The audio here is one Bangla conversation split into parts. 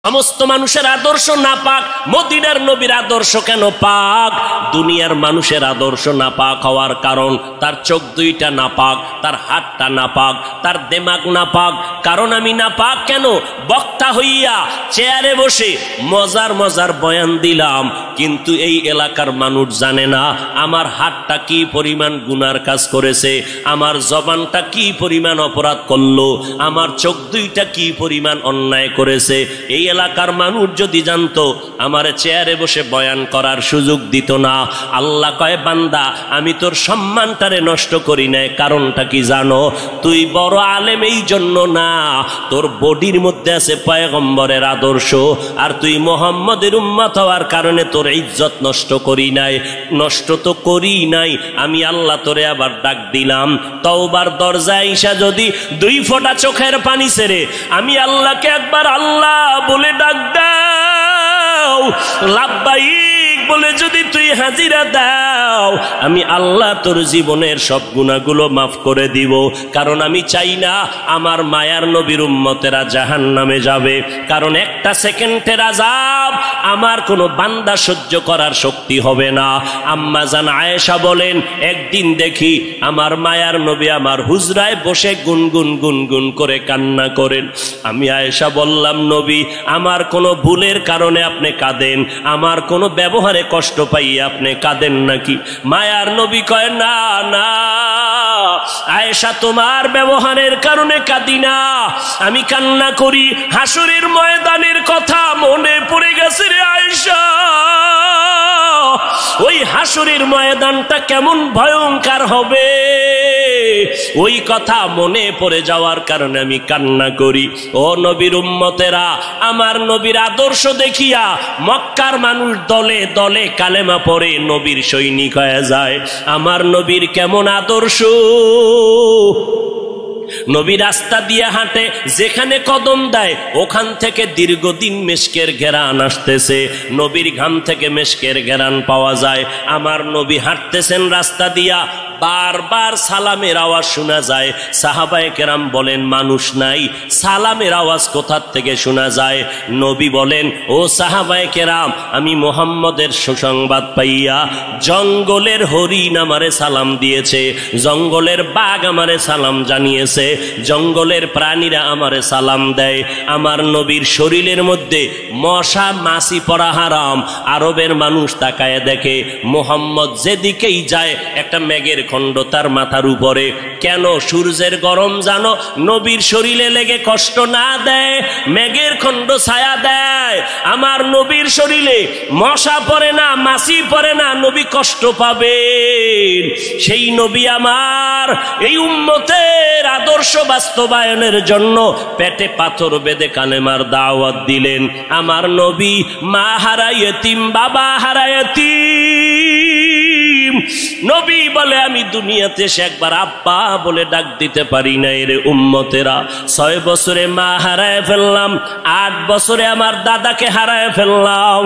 সমস্ত মানুষের আদর্শ নাপাক, মদিনার নবীর আদর্শ কেন পাক? দুনিয়ার মানুষের আদর্শ নাপাক হওয়ার কারণ তার চোখ দুইটা নাপাক, তার হাতটা নাপাক, তার দিমাগ নাপাক। কারণ আমি নাপাক কেন? বক্তা হইয়া চেয়ারে বসে মজার মজার বয়ান দিলাম, কিন্তু এই এলাকার মানুষ জানে না আমার হাতটা কি পরিমাণ গুনার কাজ করেছে, আমার জবানটা কি পরিমাণ অপরাধ করলো, আমার চোখ দুইটা কি পরিমাণ অন্যায় করেছে। এই এলাকার মানুষ যদি জানতো, আমার চেয়ারে বসে বয়ান করার সুযোগ দিত না। আল্লাহ কয়, বান্দা আমি তোর সম্মানটারে নষ্ট করি নাই। কারণটা কি জানো? তুই বড় আলেম এই জন্য না, তোর বডির মধ্যে আছে পয়গম্বরের আদর্শ, আর তুই মুহাম্মদের উম্মত হওয়ার কারণে তোর ইজ্জত নষ্ট করি নাই। নষ্ট তো করি নাই, আমি আল্লাহ তোরে আবার ডাক দিলাম। তওবার দরজায় আইসা যদি 2 ফোঁটা চোখের পানি ছেড়ে আমি আল্লাহকে একবার আল্লাহ বলে ডাক দাও, লাব্বাইক বলে যদি তুই হাজিরা দাও, আমি আল্লাহ তোর জীবনের সব গুনাহগুলো মাফ করে দিব। কারণ আমি চাই না আমার মায়ার নবীর উম্মতেরা জাহান্নামে যাবে। কারণ একটা সেকেন্ডের আযাব আমার কোনো বান্দা সহ্য করার শক্তি হবে না। আম্মা জান আয়েশা বলেন, একদিন দেখি আমার মায়ার নবী আমার হুজরায় বসে গুনগুন গুনগুন করে কান্না করেন। আমি আয়েশা বললাম, নবী আমার কোনো ভুলের কারণে আপনি কাঁদেন, আমার কোনো ব্যবহারে কষ্ট পাইয়ে আপনি কাঁদেন নাকি? মায়ার নবী কয়, না না আয়েশা, তোমার ব্যবহারের কারণে কাঁদি না, আমি কান্না করি হাসরের ময়দানের কথা মনে পড়ে গেছে রে আয়েশা। ওই হাসরের ময়দানটা কেমন ভয়ঙ্কর হবে, ওই কথা মনে পড়ে যাওয়ার কারণে আমি কান্না করি। ও নবীর উম্মতেরা, আমার নবীর আদর্শ দেখিয়া মক্কার মানুষ দলে দলে কালেমা পড়ে নবীর সৈনিক হয়ে যায়। আমার নবীর কেমন আদর্শ! নবী রাস্তা দিয়ে হাঁটে, যেখানে কদম দেয় ওখান থেকে দীর্ঘদিন মেশকের ঘেরান আসতেছে। নবীর ঘাম থেকে মেশকের ঘেরান পাওয়া যায়। আমার নবী হাঁটতেছেন রাস্তা দিয়া, বারবার সালামের আওয়াজ শোনা যায়। সাহাবায়ে কেরাম বলেন, মানুষ নাই, সালামের আওয়াজ কোথা থেকে শোনা যায়? নবী বলেন, ও সাহাবায়ে কেরাম, আমি মুহাম্মদের সুসংবাদ পাইয়া জঙ্গলের হরিণ আমারে সালাম দিয়েছে, জঙ্গলের বাঘ আমারে সালাম জানিয়েছে, জঙ্গলের প্রাণীরা আমারে সালাম দেয়। আমার নবীর শরীরের মধ্যে মশা মাছি পড়া হারাম। আরবের মানুষ তাকায় দেখে, মুহাম্মদ যেদিকেই যায় একটা মেঘের খণ্ড তার মাথার উপরে। কেন? সূর্যের গরম জানো নবীর শরীরে লেগে কষ্ট না দেয়, মেঘের খণ্ড ছায়া দেয়। আমার নবীর শরীরে মশা পড়ে না, মাছি পড়ে না, নবী কষ্ট পাবেন। সেই নবী আমার এই উম্মতের আদর্শ বাস্তবায়নের জন্য পেটে পাথর বেঁধে কালেমার দাওয়াত দিলেন। আমার নবী মা হারা ইয়েতিম, বাবা হারা ইয়েতিম। নবী বলে, আমি দুনিয়াতে সে একবার আব্বা বলে ডাক দিতে পারি না। এর উম্মতেরা 6 বছরে মা হারায় ফেললাম, 8 বছরে আমার দাদাকে হারায় ফেললাম।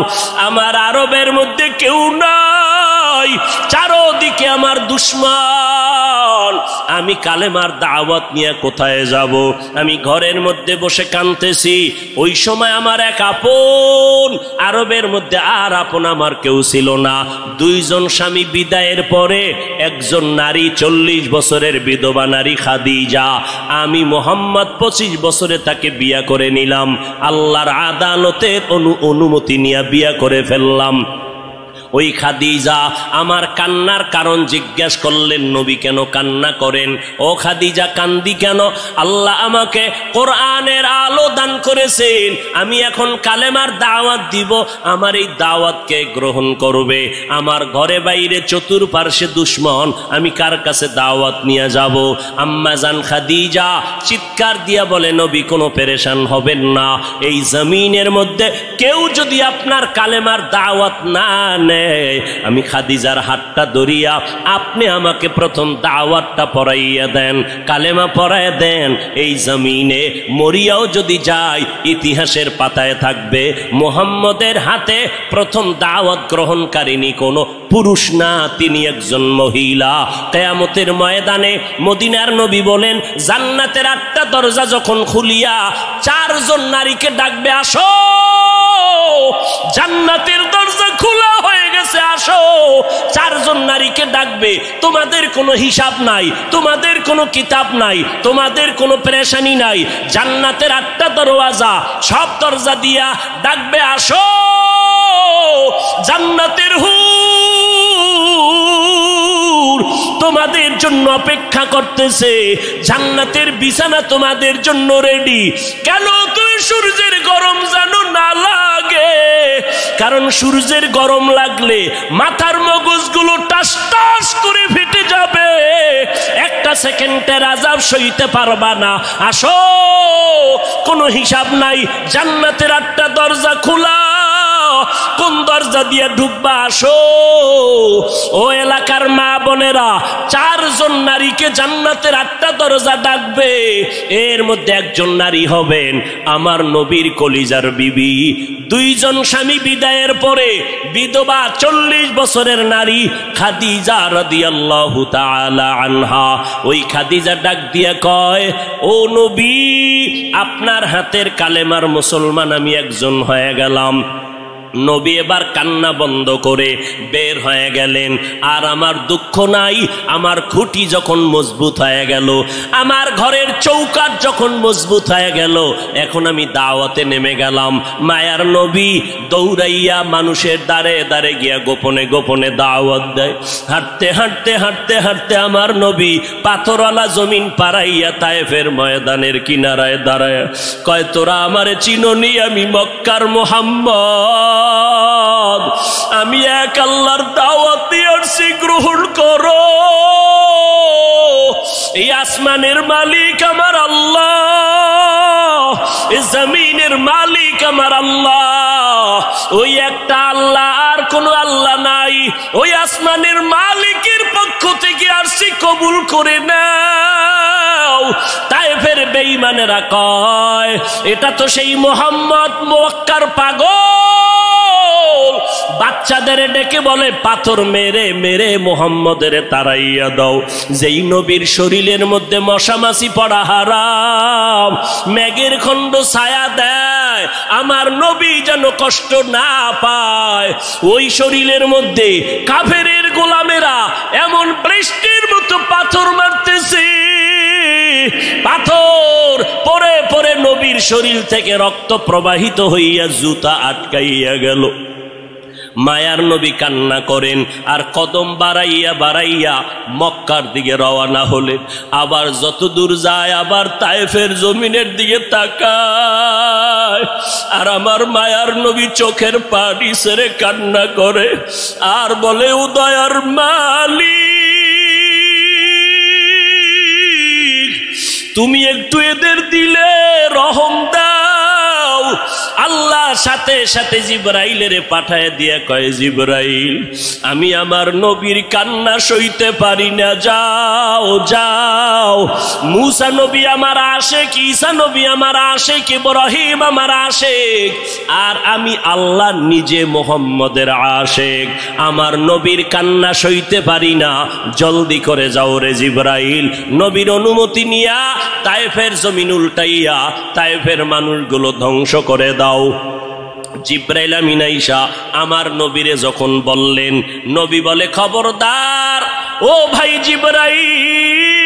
আমার আরবের মধ্যে কেউ নাই, চারদিকে আমার দুশ্মন। আমি কালেমার দাওয়াত নিয়ে কোথায় যাব? আমি ঘরের মধ্যে বসে কাঁদতেছি। ওই সময় আমার এক আপন, আরবের মধ্যে আর আপন আমার কেউ ছিল না। 2 জন স্বামী বিদায়ের পরে একজন নারী, 40 বছরের বিধবা নারী খাদিজা। আমি মুহাম্মদ 25 বছরে তাকে বিয়া করে নিলাম। আল্লাহর আদালতের অনুমতি নিয়ে বিয়া করে ফেললাম। ওই খাদিজা আমার কান্নার কারণ জিজ্ঞাসা করলেন, নবী কেন কান্না করেন? ও খাদিজা কান্দি কেন? আল্লাহ আমাকে কোরআনের আলো দান করেছেন, আমি এখন কালেমার দাওয়াত দিব, আমার এই দাওয়াতকে গ্রহণ করবে। আমার ঘরে বাইরে চতুর্পার্শ্বে দুশ্মন, আমি কার কাছে দাওয়াত নিয়ে যাব? আম্মা জান খাদিজা চিৎকার দিয়া বলে, নবী কোনো পেরেশান হবেন না, এই জমিনের মধ্যে কেউ যদি আপনার কালেমার দাওয়াত না নেয়, আমি খাদিজার হাতটা ধরিয়া আপনি আমাকে প্রথম দাওয়াতটা পড়াইয়া দেন, কালেমা পড়াইয়া দেন। এই জমিনে মরিয়াও যদি যায়, ইতিহাসের পাতায় থাকবে মুহাম্মদের হাতে প্রথম দাওয়াত গ্রহণকারিনী কোনো পুরুষ না, তিনি একজন মহিলা। কিয়ামতের ময়দানে মদিনার নবী বলেন, জান্নাতের 8টা দরজা যখন খুলিয়া 4 জন নারীকে ডাকবে, আসো জান্নাতের দরজা খোলা হয়ে গেছে, আসো। চারজন নারীকে ডাকবে, তোমাদের কোনো হিসাব নাই, তোমাদের কোনো কিতাব নাই, তোমাদের কোনো পেরেশানি নাই। জান্নাতের 8টা দরওয়াজা, সব দরজা দিয়া ডাকবে, আসো। জান্নাতের হুর তোমাদের জন্য অপেক্ষা করতেছে, জান্নাতের বিছানা তোমাদের জন্য রেডি। কেন তুমি সূর্যের গরম যেন না লাগে, কারণ সূর্যের গরম লাগলে মাথার মগজগুলো টাস টাস করে ফেটে যাবে, একটা সেকেন্ডের আযাব সইতে পারবা না। আসো, কোনো হিসাব নাই, জান্নাতের 8টা দরজা খোলা, কোন দরজা দিয়ে ঢুকবা, আসো। ও এলাকার মা বোনেরা, 4জন নারীকে জান্নাতের 8টা দরজা ডাকবে, এর মধ্যে একজন নারী হবেন আমার নবীর কলিজার বিবি। 2 জন স্বামী বিদায়ের পরে বিধবা 40 বছরের নারী খাদিজা রাদিয়াল্লাহু তাআলা আনহা। ওই খাদিজা ডাক দিয়া কয়, ও নবী, আপনার হাতের কালেমার মুসলমান আমি একজন হয়ে গেলাম। নবী এবার কান্না বন্ধ করে বের হয়ে গেলেন। আর আমার দুঃখ নাই, আমার খুঁটি যখন মজবুত হয়ে গেল, আমার ঘরের চৌকাঠ যখন মজবুত হয়ে গেল, এখন আমি দাওয়াতে নেমে গেলাম। মায়ার নবী দৌড়াইয়া মানুষের দ্বারে দ্বারে গিয়া গোপনে গোপনে দাওয়াত দেয়। হাঁটতে হাঁটতে হাঁটতে হাঁটতে আমার নবী পাথরওয়ালা জমিন পাড়াইয়া তায়েফের ময়দানের কিনারায় দাঁড়ায় কয়, তোরা আমারে চিনোনি, আমি মক্কার মুহাম্মদ, আমি এক আল্লাহর দাওয়াত দিয়ে আসছি, গ্রহণ করো। এই আসমানের মালিক আমার আল্লাহ, এই জমিনের মালিক আমার আল্লাহ, ওই একটা আল্লাহ, আর কোন আল্লাহ নাই। ওই আসমানের মালিকের পক্ষ থেকে আসছি, কবুল করে নাও। তায়েফের বেঈমানেরা কয়, এটা তো সেই মুহাম্মদ মক্কার পাগল। বাচ্চাদের ডেকে বলে, পাথর মেরে মেরে মুহাম্মদের তাড়াইয়া দাও। যেই নবীর শরীরের মধ্যে মশামাছি পড়া হারাম, মেঘের খণ্ড ছায়া দেয়, আমার নবী যেন কষ্ট না পায়। ওই শরীরের মধ্যে কাফেরের গোলামেরা এমন বৃষ্টির মতো পাথর মারতেছে, পাথর পরে পরে নবীর শরীর থেকে রক্ত প্রবাহিত হইয়া জুতা আটকাইয়া গেল। মায়ার নবী কান্না করেন আর কদম বাড়াইয়া বাড়াইয়া মক্কার দিকে রওনা হলেন। আবার যত দূর যায় আবার তায়েফের জমিনের দিকে তাকায়, আর আমার মায়ার নবী চোখের পানি ছেড়ে কান্না করে আর বলে, ও দয়ার মালিক, তুমি একটু এদের দিলে রহম দাও। আল্লাহ সাথে সাথে জিবরাইলের পাঠায় দিয়া কয়, জিবরাইল, আমি আমার নবীর কান্না সইতে পারি না, যাও যাও। মুসা নবী আমার আশেক, ঈসা নবী আমার আশেক, ইব্রাহিম আমার আশেক, আর আমি আল্লাহ নিজে মুহাম্মদের আশেক। আমার নবীর কান্না সইতে পারি না, জলদি করে যাও রে জিবরাইল। নবীর অনুমতি নিয়া তায়েফের জমিন উল্টাইয়া তায়েফের মানুষগুলো ধ্বংস করে দাও। জিবরাইল আমিন আইসা আমার নবীরে যখন বললেন, নবী বলে, খবরদার ও ভাই জিবরাইল,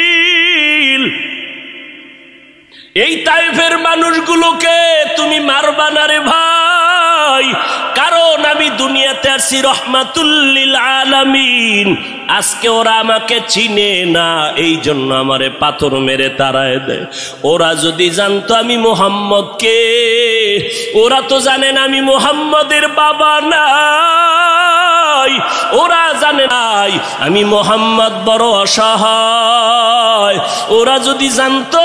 এই তায়েফের মানুষগুলোকে তুমি মারবা না রে ভাই, কারণ আমি দুনিয়াতে আসছি রহমাতুল লিল আলামিন। আজকে ওরা আমাকে চিনে না, এই জন্য আমারে পাথর মেরে তাড়ায় দেয়। ওরা যদি জানতো আমি মুহাম্মদকে, ওরা তো জানে না আমি মুহাম্মদের বাবা নাই, ওরা জানে নাই আমি মুহাম্মদ বড় অসহায়। ওরা যদি জানতো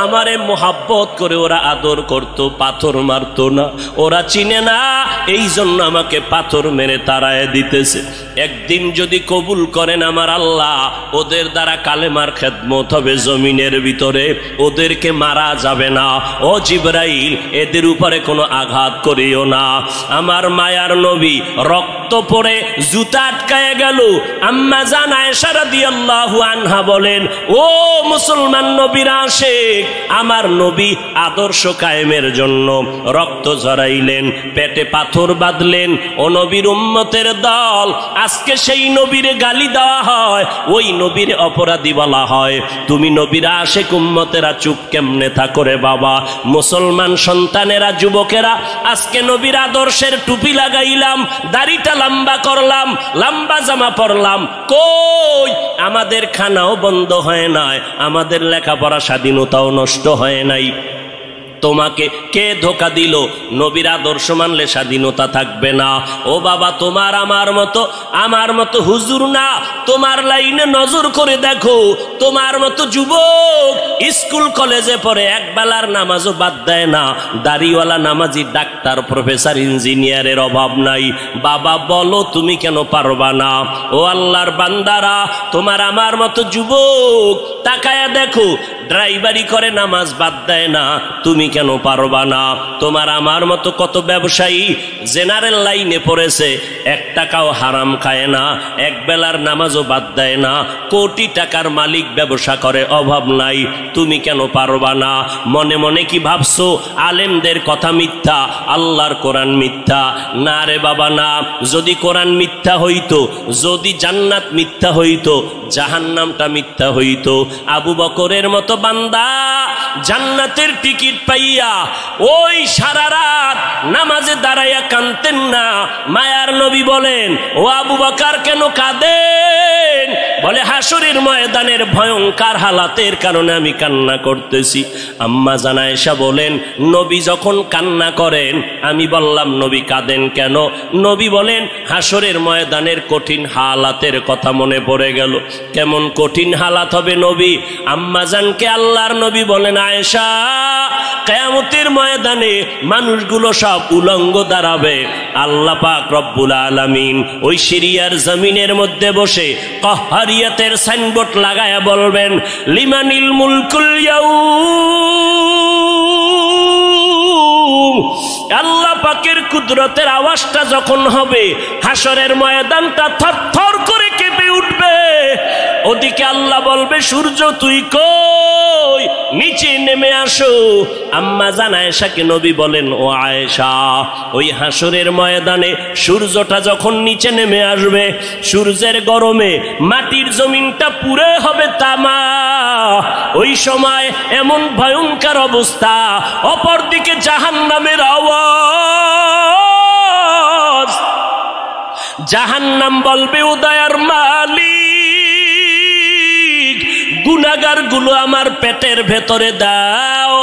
আমারে মোহাব্বত করে ওরা আদর করত, পাথর মারতো না। ওরা চিনে না, এই জন্য আমাকে পাথর মেরে তাড়ায় দিতেছে। একদিন যদি কবুল করেন আমার আল্লাহ, ওদের দ্বারা কালেমার খেদমত হবে জমিনের ভিতরে, ওদেরকে মারা যাবে না। ও জিবরাইল, এদের উপরে কোনো আঘাত করিও না। আমার মায়ার নবী রক্ত পড়ে জুতা আটকায় গেল। আম্মা জান আয়েশা রাদিয়াল্লাহু আনহা বলেন, ও মুসলমান নবীর আশিক, আমার নবী আদর্শ কায়েমের জন্য রক্ত ঝরাইলেন, পেটে পাথর বাঁধলেন। ও নবীর উম্মতের দল, আজকে সেই নবীর গালি দেওয়া হয়, ওই নবীর অপরাধী বলা হয়। তুমি নবীর আশেক উম্মতেরা চুপ কেমনে থাকো রে বাবা? মুসলমান সন্তানেরা, যুবকেরা, আজকে নবীর আদর্শের টুপি লাগাইলাম, দাড়িটা লম্বা করলাম, লম্বা জামা পরলাম, কই আমাদের খানাও বন্ধ হয় নাই, আমাদের লেখাপড়া স্বাধীনতাও নষ্ট হয় নাই। তোমাকে কে ধোকা দিল? নবীর আদর্শ মানলে স্বাধীনতা থাকবে না। ও বাবা, আমার মতো হুজুর না, তোমার লাইনে নজর করে দেখো, তোমার মতো যুবক স্কুল কলেজে পড়ে একবেলার নামাজও বাদ দেয় না, দাড়িওয়ালা নামাজি ডাক্তার প্রফেসর ইঞ্জিনিয়ারের অভাব নাই। বাবা বলো, তুমি কেন পারবা না? ও আল্লাহর বান্দারা, তোমার আমার মতো যুবক তাকায়া দেখো, ড্রাইভারি করে নামাজ বাদ দেয় না, তুমি কেন পারবা না? তোমার আমার মতো কত ব্যবসায়ী জেনারেল লাইনে পড়েছে, 1 টাকাও হারাম খায় না, একবেলার নামাজও বাদ দেয় না, কোটি টাকার মালিক, ব্যবসা করে, অভাব নাই, তুমি কেন পারবা না? মনে মনে কি ভাবছো আলেমদের কথা মিথ্যা, আল্লাহর কোরআন মিথ্যা? না রে বাবা না। যদি কোরআন মিথ্যা হইতো, যদি জান্নাত মিথ্যা হইতো, জাহান্নামটা মিথ্যা হইতো। আবু বকরের মতো বান্দা জান্নাতের টিকিট পাইয়া ওই সারা রাত নামাজে দাঁড়াইয়া কাঁদতেন না। মায়ার নবী বলেন, ও আবু বকর কেন কাঁদেন? বলে, হাসরের ময়দানের ভয়ঙ্কর হালাতের কারণে আমি কান্না করতেছি। আম্মা জান আয়েশা বলেন, নবী যখন কান্না করেন, আমি বললাম নবী কাঁদেন কেন? নবী বলেন, হাসরের ময়দানের কঠিন হালাতের কথা মনে পড়ে গেল। কেমন কঠিন হালাত হবে নবী? আম্মা জানকে আল্লাহর নবী বলেন, আয়েশা, কিয়ামতের ময়দানে মানুষগুলো সব উলঙ্গ দাঁড়াবে। আল্লাহ পাক রব্বুল আলামিন ওই সিরিয়ার জমিনের মধ্যে বসে কাহরিয়াতের সাইনবোর্ড লাগায়া বলবেন, লিমানিল মুলকুল ইয়াউম। আল্লাহ পাকের কুদরতের আওয়াজটা যখন হবে, হাসরের ময়দানটা থরথর করে কেঁপে উঠবে। ওদিকে আল্লাহ বলবে, সূর্য তুই কই? নিচে নেমে আসো। আম্মা জান আয়েশাকে নবী বলেন, ও আয়েশা, ওই হাসরের ময়দানে সূর্যটা যখন নিচে নেমে আসবে, সূর্যের গরমে মাটির জমিনটা পুরে হবে তামা। ওই সময় এমন ভয়ঙ্কর অবস্থা, অপরদিকে জাহান্নামের আওয়াজ। জাহান্নাম বলবে, ও দয়ার মালিক, গুনাহগার গুলো আমার পেটের ভেতরে দাও,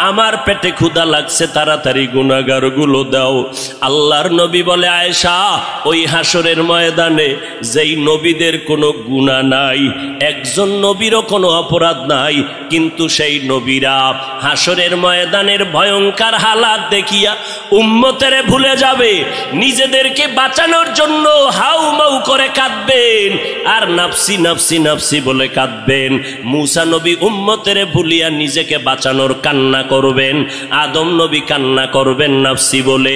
আমার পেটে ক্ষুধা লাগছে, তাড়াতাড়ি গুনাহগার গুলো দাও। আল্লাহর নবী বলে, আয়েশা, ওই হাসরের ময়দানে যেই নবীদের কোনো গুনাহ নাই, একজন নবীরও কোনো অপরাধ নাই, কিন্তু সেই নবীরা হাসরের ময়দানের ভয়ঙ্কর হালাত দেখিয়া উম্মতেরে ভুলে যাবে, নিজেদেরকে বাঁচানোর জন্য হাউমাউ করে কাঁদবেন, আর নাফসি নাফসি নাফসি বলে কাঁদবেন। মুসা নবী উম্মতেরে ভুলিয়া নিজেকে বাঁচানোর কান্না করবেন, আদম নবী কান্না করবেন নাফসি বলে।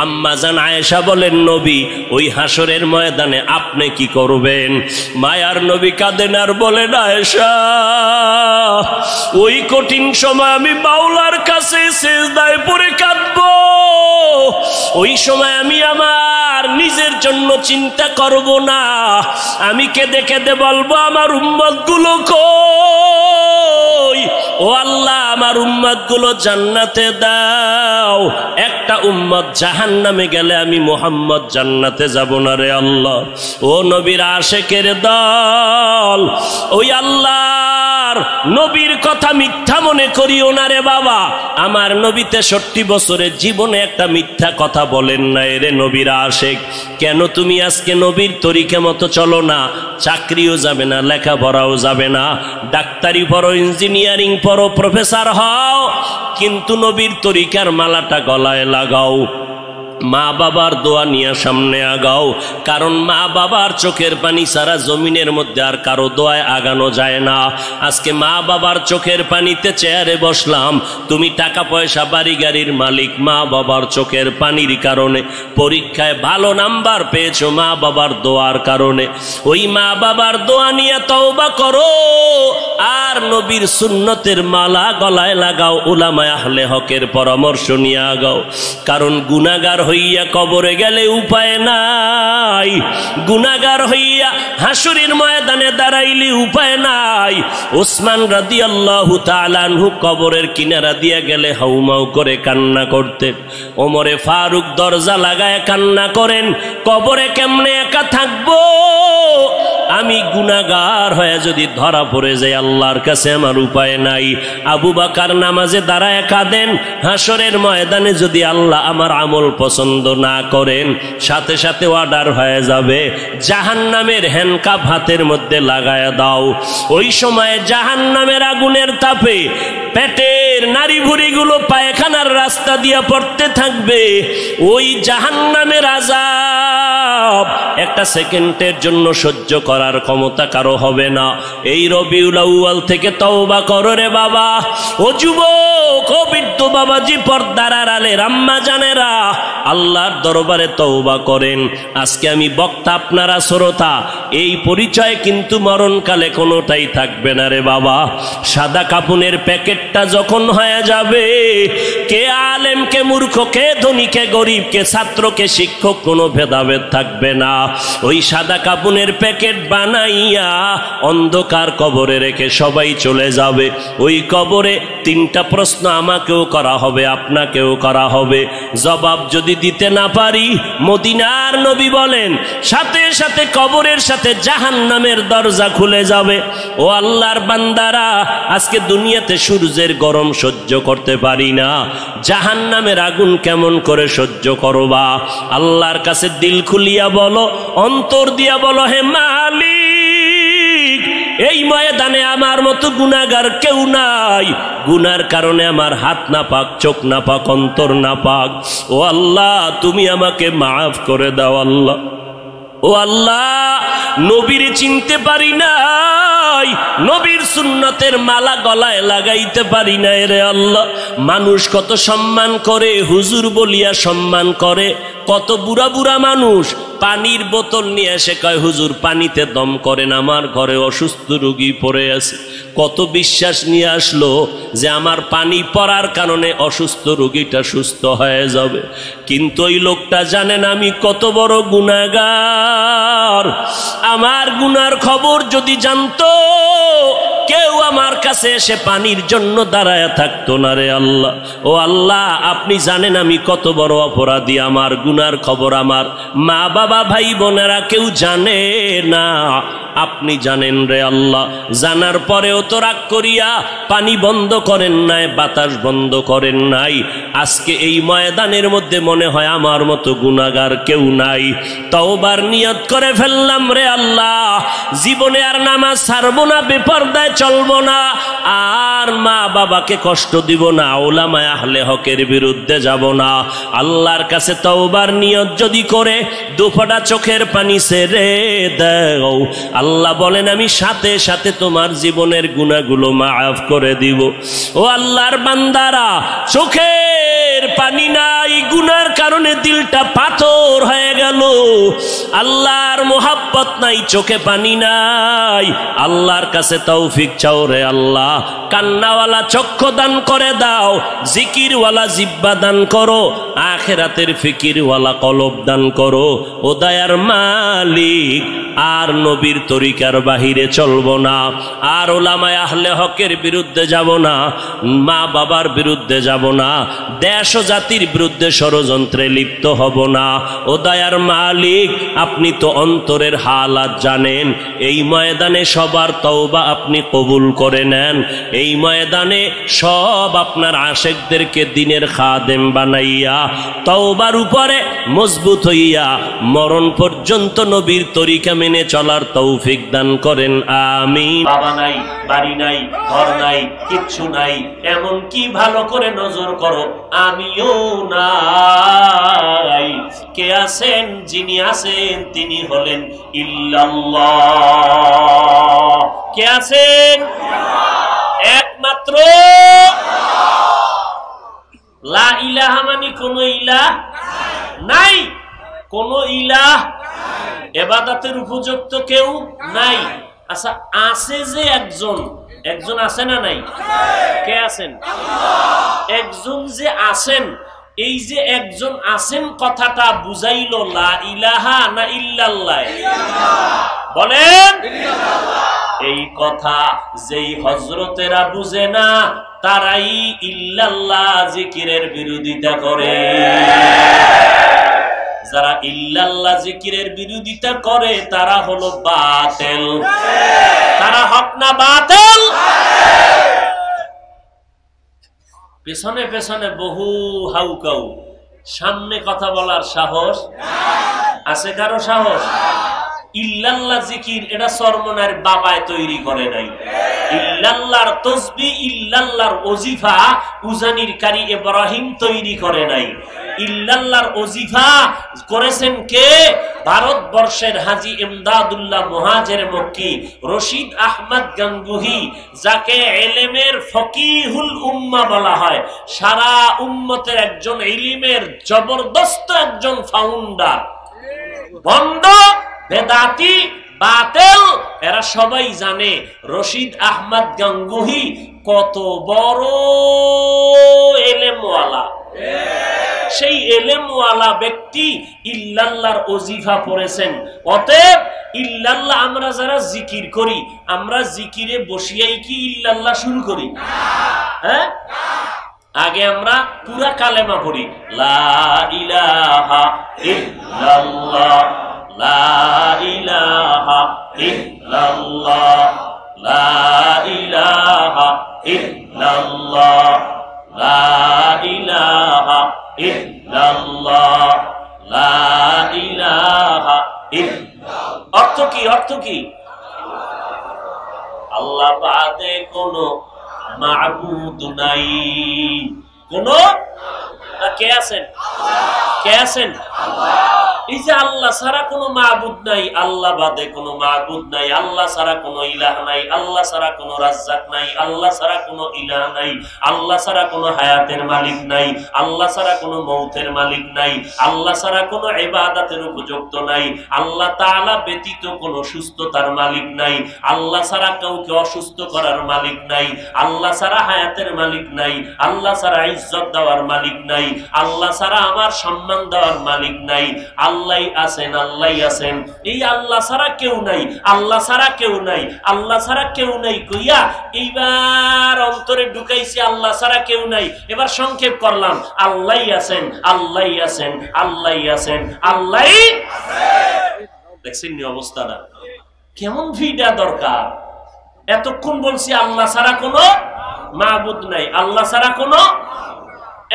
আম্মা জান আয়েশা বলেন, নবী, ওই হাসরের ময়দানে আপনি কি করবেন? মায়ার নবী কাঁদেন আর বলেন, আয়েশা, ওই কঠিন সময় আমি মাওলার কাছে সিজদায় পড়ে কাঁদবো। ওই সময় আমি আমার নিজের জন্য চিন্তা করব না, আমি কেঁদে কেঁদে বলবো, আমার উম্মত গুলো কই? ও আল্লাহ, আমার উম্মত গুলো জান্নাতে দাও। একটা উম্মত জাহান্নামে গেলে আমি মুহাম্মদ জান্নাতে যাব না রে আল্লাহ। ও নবীর আশেকের দল, ওই আল্লাহর নবীর কথা মিথ্যা মনে করিও না রে বাবা। আমার নবী 63 বছরের জীবনে একটা মিথ্যা কথা বলেন না রে নবীর আশেক। কেন তুমি আজকে নবীর তরিকা মতো চলো না? চাকরিও যাবে না, লেখাপড়াও যাবে না, ডাক্তারি পড়ো, ইঞ্জিনিয়ারিং পড়ো, প্রফেসর হও, কিন্তু নবীর তরিকার মালাটা গলায় লাগাও। মা বাবার দোয়া নিয়ে সামনে আগাও, কারণ মা বাবার চোখের পানি সারা জমিনের মধ্যে আর কারো দোয়ায় আগানো যায় না। আজকে মা বাবার চোখের পানিতে চেয়ারে বসলাম, তুমি টাকা পয়সা বাড়ি গাড়ির মালিক, মা বাবার চোখের পানির কারণে পরীক্ষায় ভালো নাম্বার পেয়েছো মা বাবার দোয়ার কারণে। ওই মা বাবার দোয়া নিয়ে তওবা করো আর নবীর সুন্নতের মালা গলায় লাগাও, উলামায়ে আহলে হকের পরামর্শ নিয়ে আগাও। কারণ গুনাহগার হইয়া কবরে গেলে উপায় নাই, গুনাহগার হইয়া হাসরের ময়দানে দাঁড়াইলে উপায় নাই। ওসমান রাদিয়াল্লাহু তাআলা আনহু কবরের কিনারা দিয়া গেলে হাউমাউ করে কান্না করতেন। ওমরে ফারুক দরজা লাগায় কান্না করেন, কবরে কেমনে একা থাকবো, আমি গুনাহগার হয়ে যদি ধরা পড়ে যাই আল্লাহর কাছে আমার উপায় নাই। আবু বকর নামাজে দাঁড়ায় কাঁদেন, হাসরের ময়দানে যদি আল্লাহ আমার আমল পছন্দ না করেন সাথে সাথে অর্ডার হয়ে যাবে জাহান্নামের হ্যান্ডকাপ হাতের মধ্যে লাগায়া দাও। ওই সময় জাহান্নামের আগুনের তাপে পেটের নারী ভুঁড়িগুলো পায়খানার রাস্তা দিয়ে পড়তে থাকবে। ওই জাহান্নামের আযাব একটা সেকেন্ডের জন্য সহ্য করার ক্ষমতা কারো হবে না। এই রবিউল আউয়াল থেকে তওবা করো রে বাবা। ও যুবক, ও বৃদ্ধ বাবাজি, পর্দার আড়ালের আম্মা জানেরা, আল্লাহর দরবারে তওবা করেন। আজকে আমি বক্তা, আপনারা শ্রোতা, এই পরিচয় কিন্তু মরণকালে কোনোটাই থাকবে না রে বাবা। সাদা কাপুনের প্যাকেটটা যখন হয়ে যাবে, কে আলেম কে মূর্খ, কে ধনী কে গরিব, কে ছাত্র কে শিক্ষক, কোনো ভেদাভেদ থাকবে না। ওই সাদা কাপুনের প্যাকেট বানাইয়া অন্ধকার কবরে রেখে সবাই চলে যাবে। ওই কবরে তিনটা প্রশ্ন আমাকেও করা হবে, আপনাকেও করা হবে। জবাব যদি দিতে না পারি, মদিনার নবী বলেন সাথে সাথে কবরের সাথে জাহান্নামের দরজা খুলে যাবে। ও আল্লাহর বান্দারা, আজকে দুনিয়াতে সূর্যের গরম সহ্য করতে পারি না, জাহান্নামের আগুন কেমন করে সহ্য করবা? আল্লাহর কাছে দিল খুলিয়া বলো, অন্তর দিয়া বলো, হে মালিক, এই ময়দানে আমার মতো গুনাহগার কেউ নাই, গুনার কারণে আমার হাত না পাক, চোখ না পাক, অন্তর না পাক। ও আল্লাহ, তুমি আমাকে মাফ করে দাও আল্লাহ। ও আল্লাহ, নবীরে চিনতে পারি নাই, নবীর সুন্নতের মালা গলায় লাগাইতে পারি নাই রে আল্লাহ। মানুষ কত সম্মান করে, হুজুর বলিয়া সম্মান করে। কত বুড়া বুড়া মানুষ পানির বোতল নিয়ে এসে কয়, হুজুর পানিতে দম করেন, আমার ঘরে অসুস্থ রোগী পড়ে আছে। কত বিশ্বাস নিয়ে আসলো যে আমার পানি পড়ার কারণে অসুস্থ রোগীটা সুস্থ হয়ে যাবে। কিন্তু ওই লোকটা জানেন আমি কত বড় গুনাহগার। আমার গুনার খবর যদি জানতো, কেউ আমার কাছে এসে পানির জন্য দাঁড়ায় থাকতো না রে আল্লাহ। ও আল্লাহ, আপনি জানেন আমি কত বড় অপরাধী, আমার গুনার খবর আমার মা বাবা ভাই বোনেরা কেউ জানে না, আপনি জানেন রে আল্লাহ। জানার পরেও তো রাগ করিয়া পানি বন্ধ করেন নাই, বাতাস বন্ধ করেন নাই। আজকে এই ময়দানের মধ্যে মনে হয় আমার মতো গুনাহগার কেউ নাই। তওবার নিয়ত করে ফেললাম রে আল্লাহ, জীবনে আর নামাজ ছাড়বো না, বেপরদায় চলবো না, আর মা বাবাকে কষ্ট দিব না, উলামায়ে আহলে হকের বিরুদ্ধে যাব না। আল্লাহর কাছে তওবার নিয়ত যদি করে দুফোঁটা চোখের পানি ছেড়ে দাও, আল্লাহ বলেন আমি সাথে সাথে তোমার জীবনের গুনাহগুলো মাফ করে দিব। ও আল্লাহর বান্দারা, চোখের পানি নাই, গুনার কারণে দিলটা পাথর হয়ে গেল, আল্লাহর মোহাব্বত নাই, চোখে পানি নাই। আল্লাহর কাছে তৌফিক চাও রে আল্লাহ। কান্নাওয়ালা চক্ষু দান করে দাও, জিকিরওয়ালা জিহ্বা দান করো, আখিরাতের ফিকিরওয়ালা কলব দান করো। ও দয়ার মালিক, আর নবীর তরিকার বাহিরে চলবো না, আর উলামায়ে আহলে হকের বিরুদ্ধে যাব না, মা বাবার বিরুদ্ধে যাব না, দেশ ও জাতির বিরুদ্ধে ষড়যন্ত্রে লিপ্ত হব না। ও দয়ার মালিক, আপনি তো অন্তরের হালাত জানেন। এই ময়দানে সবার তওবা আপনি কবুল করে নেন। এই ময়দানে সব আপনার আশেকদেরকে দিনের খাদেম বানাইয়া তওবার উপরে মজবুত হইয়া মরণ পর্যন্ত নবীর তরিকা মেনে চলার তৌফিক দান করেন, আমিন। বাবা নাই, বাড়ি নাই, ঘর নাই, কিচ্ছু নাই, এমন কি ভালো করে নজর করো আমিও নাই। কে আছেন? যিনি আছেন তিনি হলেন ইল্লাল্লাহ। কে আছেন? একমাত্র। লা ইলাহা মানে কোন ইলাহ নাই, কোন ইলাহ ইবাদতের উপযুক্ত কেউ নাই। আচ্ছা, আছে যে একজন, একজন আছে না নাই? কে আছেন? একজন যে আছেন, এই যে একজন আছেন কথাটা বুঝাইলো লা ইলাহা না ইল্লাল্লাহ? বলেন। এই কথা যেই হযরতেরা বুঝে না তারাই ইল্লাল্লাহ জিকিরের বিরোধিতা করে। যারা ইল্লাল্লাহ জিকিরের বিরোধিতা করে তারা হলো বাতিল। তারা হক না বাতিল? পেছনে পেছনে বহু হাউকাউ, সামনে কথা বলার সাহস আছে কারো? সাহস? ইল্লাল্লাহ জিকির এটা চরমনার বাবায় তৈরি করে নাই। ইল্লাল্লাহর তসবিহ, ইল্লাল্লাহর ওজিফা উজানির কারি ইব্রাহিম তৈরি করে নাই। ইল্লাল্লাহর ওজিফা করেছেন কে? ভারতবর্ষের হাজী ইমদাদুল্লাহ মুহাজির মক্কি রশিদ আহমদ গাঙ্গুহি, যাকে ইলমের ফকিহুল উম্মাহ বলা হয়। সারা উম্মতের একজন ইলমের জবরদস্ত একজন ফাউন্ডার। বন্ধ বেদাতি বাতিল এরা সবাই জানে রশিদ আহমদ গাঙ্গুহি কত বড় ইলমওয়ালা। সেই ইলমওয়ালা ব্যক্তি ইল্লাল্লাহর ওজিফা পড়েছেন। অতএব ইল্লাল্লাহ আমরা যারা জিকির করি, আমরা জিকিরে বসিয়াই কি ইল্লাল্লাহ শুরু করি? হ্যাঁ, আগে আমরা পুরা কালেমা পড়ি, লা ইলাহা ইল্লাল্লাহ, লা ইলাহা ইল্লাল্লাহ, লা ইলাহা ইল্লাল্লাহ, লা ইলাহা ইল্লাল্লাহ, লা ইলাহা ইল্লাল্লাহ। অর্থ কি? অর্থ কি? আল্লাহ বাদে কোনো মাবুদ নাই। কোন কে আছেন? কে আছেন? এই যে আল্লাহ ছাড়া কোনো মাবুদ নাই, আল্লাহ বাদে কোনো মাবুদ নাই, আল্লাহ ছাড়া কোনো ইলাহ নাই, আল্লাহ ছাড়া কোনো রাজ্জাক নাই, আল্লাহ ছাড়া কোনো ইলাহ নাই, আল্লাহ ছাড়া কোনো হায়াতের মালিক নাই, আল্লাহ ছাড়া কোনো মৌতের মালিক নাই, আল্লাহ ছাড়া কোনো ইবাদতের উপযুক্ত নাই, আল্লাহ তাআলা ব্যতীত কোনো সুস্থতার মালিক নাই, আল্লাহ ছাড়া কাউকে অসুস্থ করার মালিক নাই, আল্লাহ ছাড়া হায়াতের মালিক নাই, আল্লাহ ছাড়া ইজ্জত দেওয়ার মালিক নাই, আল্লাহ ছাড়া আমার সম্মান দেওয়ার মালিক নাই। আল্লাহ আছেন, আল্লাহ আছেন, এই আল্লাহ ছাড়া কেউ নাই, আল্লাহ ছাড়া কেউ নাই, আল্লাহ ছাড়া কেউ নাই কইয়া এইবার অন্তরে ঢুকাইছি আল্লাহ ছাড়া কেউ নাই। এবার সংক্ষেপ করলাম, আল্লাহ আছেন, আল্লাহ আছেন, আল্লাহ আছেন, আল্লাহ। দেখছেন নি অবস্থাটা কেমন? ভিড়া দরকার। এতক্ষণ বলছি আল্লাহ ছাড়া কোনো মাবুদ নাই, আল্লাহ ছাড়া কোনো,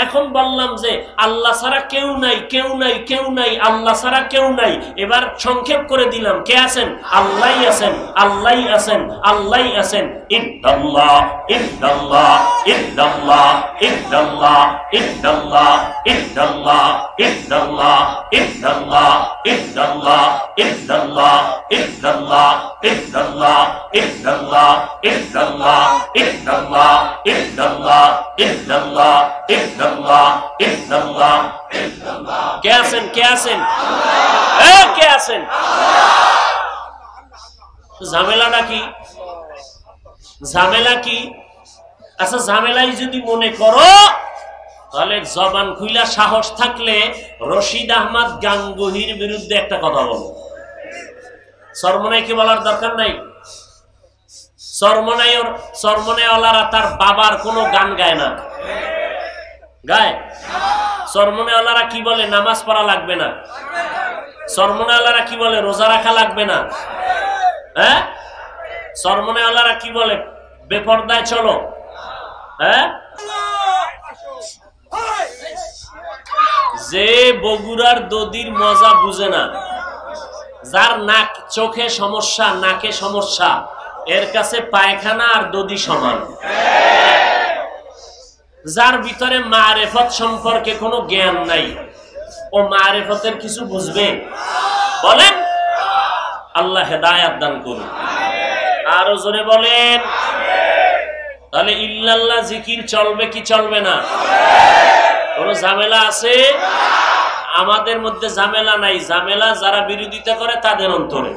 এখন বললাম যে আল্লাহ ছাড়া কেউ নাই, কেউ নাই, কেউ নাই, আল্লাহ ছাড়া কেউ নাই। এবার সংক্ষেপ করে দিলাম, কে আছেন? আল্লাহ আছেন, আল্লাহ আছেন, আল্লাহ আছেন। ইল্লাল্লাহ, ইল্লাল্লাহ, ইল্লাল্লাহ, ইল্লাল্লাহ, ইল্লাল্লাহ, ইল্লাল্লাহ, ইল্লাল্লাহ, ইল্লাল্লাহ, ইল্লাল্লাহ, ইল্লাল্লাহ, ইল্লাল্লাহ, ইল্লাল্লাহ, ইল্লাল্লাহ, ইল্লাল্লাহ, ইল্লাল্লাহ, ইল্লাল্লাহ, ইল্লাল্লাহ, ইল্লাল্লাহ, ইল্লাল্লাহ, ইল্লাল্লাহ। কে আছেন? কে আছেন? কে আছেন? ঝামেলাটা কি? ঝামেলা কি? আচ্ছা, ঝামেলাই যদি মনে করো তাহলে জবান খুইলা সাহস থাকলে রশিদ আহমদ গাঙ্গুহির বিরুদ্ধে একটা কথা বলো। সরমনাইকে বলার দরকার নাই। সরমনাইওয়ালারা তার বাবার কোনো গান গায় না, গায়? সরমনাইওয়ালারা কি বলে? নামাজ পড়া লাগবে না। সরমনাইওয়ালারা কি বলে? রোজা রাখা লাগবে না। হ্যাঁ, সরমনাইওয়ালারা কি বলে? বেপরদায় চলো। হ্যাঁ, যে বগুড়ার দদির মজা বুঝে না, যার নাক চোখে সমস্যা, নাকে সমস্যা, এর কাছে পায়খানা আর দদি সমান। যার ভিতরে মারেফত সম্পর্কে কোনো জ্ঞান নাই, ও মারিফতের কিছু বুঝবে? বলেন। আল্লাহ হেদায়েত দান করুন। আরো জোরে বলেন। তাহলে ইল্লাল্লাহ জিকির চলবে কি চলবে না? কোন ঝামেলা আছে? আমাদের মধ্যে ঝামেলা নাই, ঝামেলা যারা বিরোধিতা করে তাদের অন্তরে।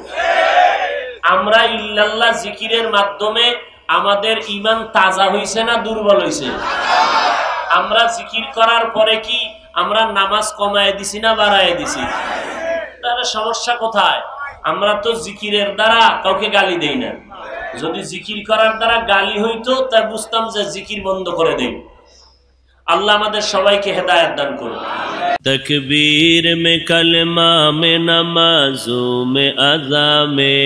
আমরা ইল্লাল্লাহ জিকিরের মাধ্যমে আমাদের ঈমান তাজা হইছে না দুর্বল হইছে? আমরা জিকির করার পরে কি আমরা নামাজ কমায় দিছি না বাড়ায় দিছি? তাহলে সমস্যা কোথায়? আমরা তো জিকিরের দ্বারা কাউকে গালি দেই না। যদি জিকির করার দ্বারা গালি হইতো তা বুঝতাম যে জিকির বন্ধ করে দেই। আল্লাহ আমাদের সবাইকে হেদায়েত দান করুন। তকবীর মে কলমা মে নামাজো মে আযা মে,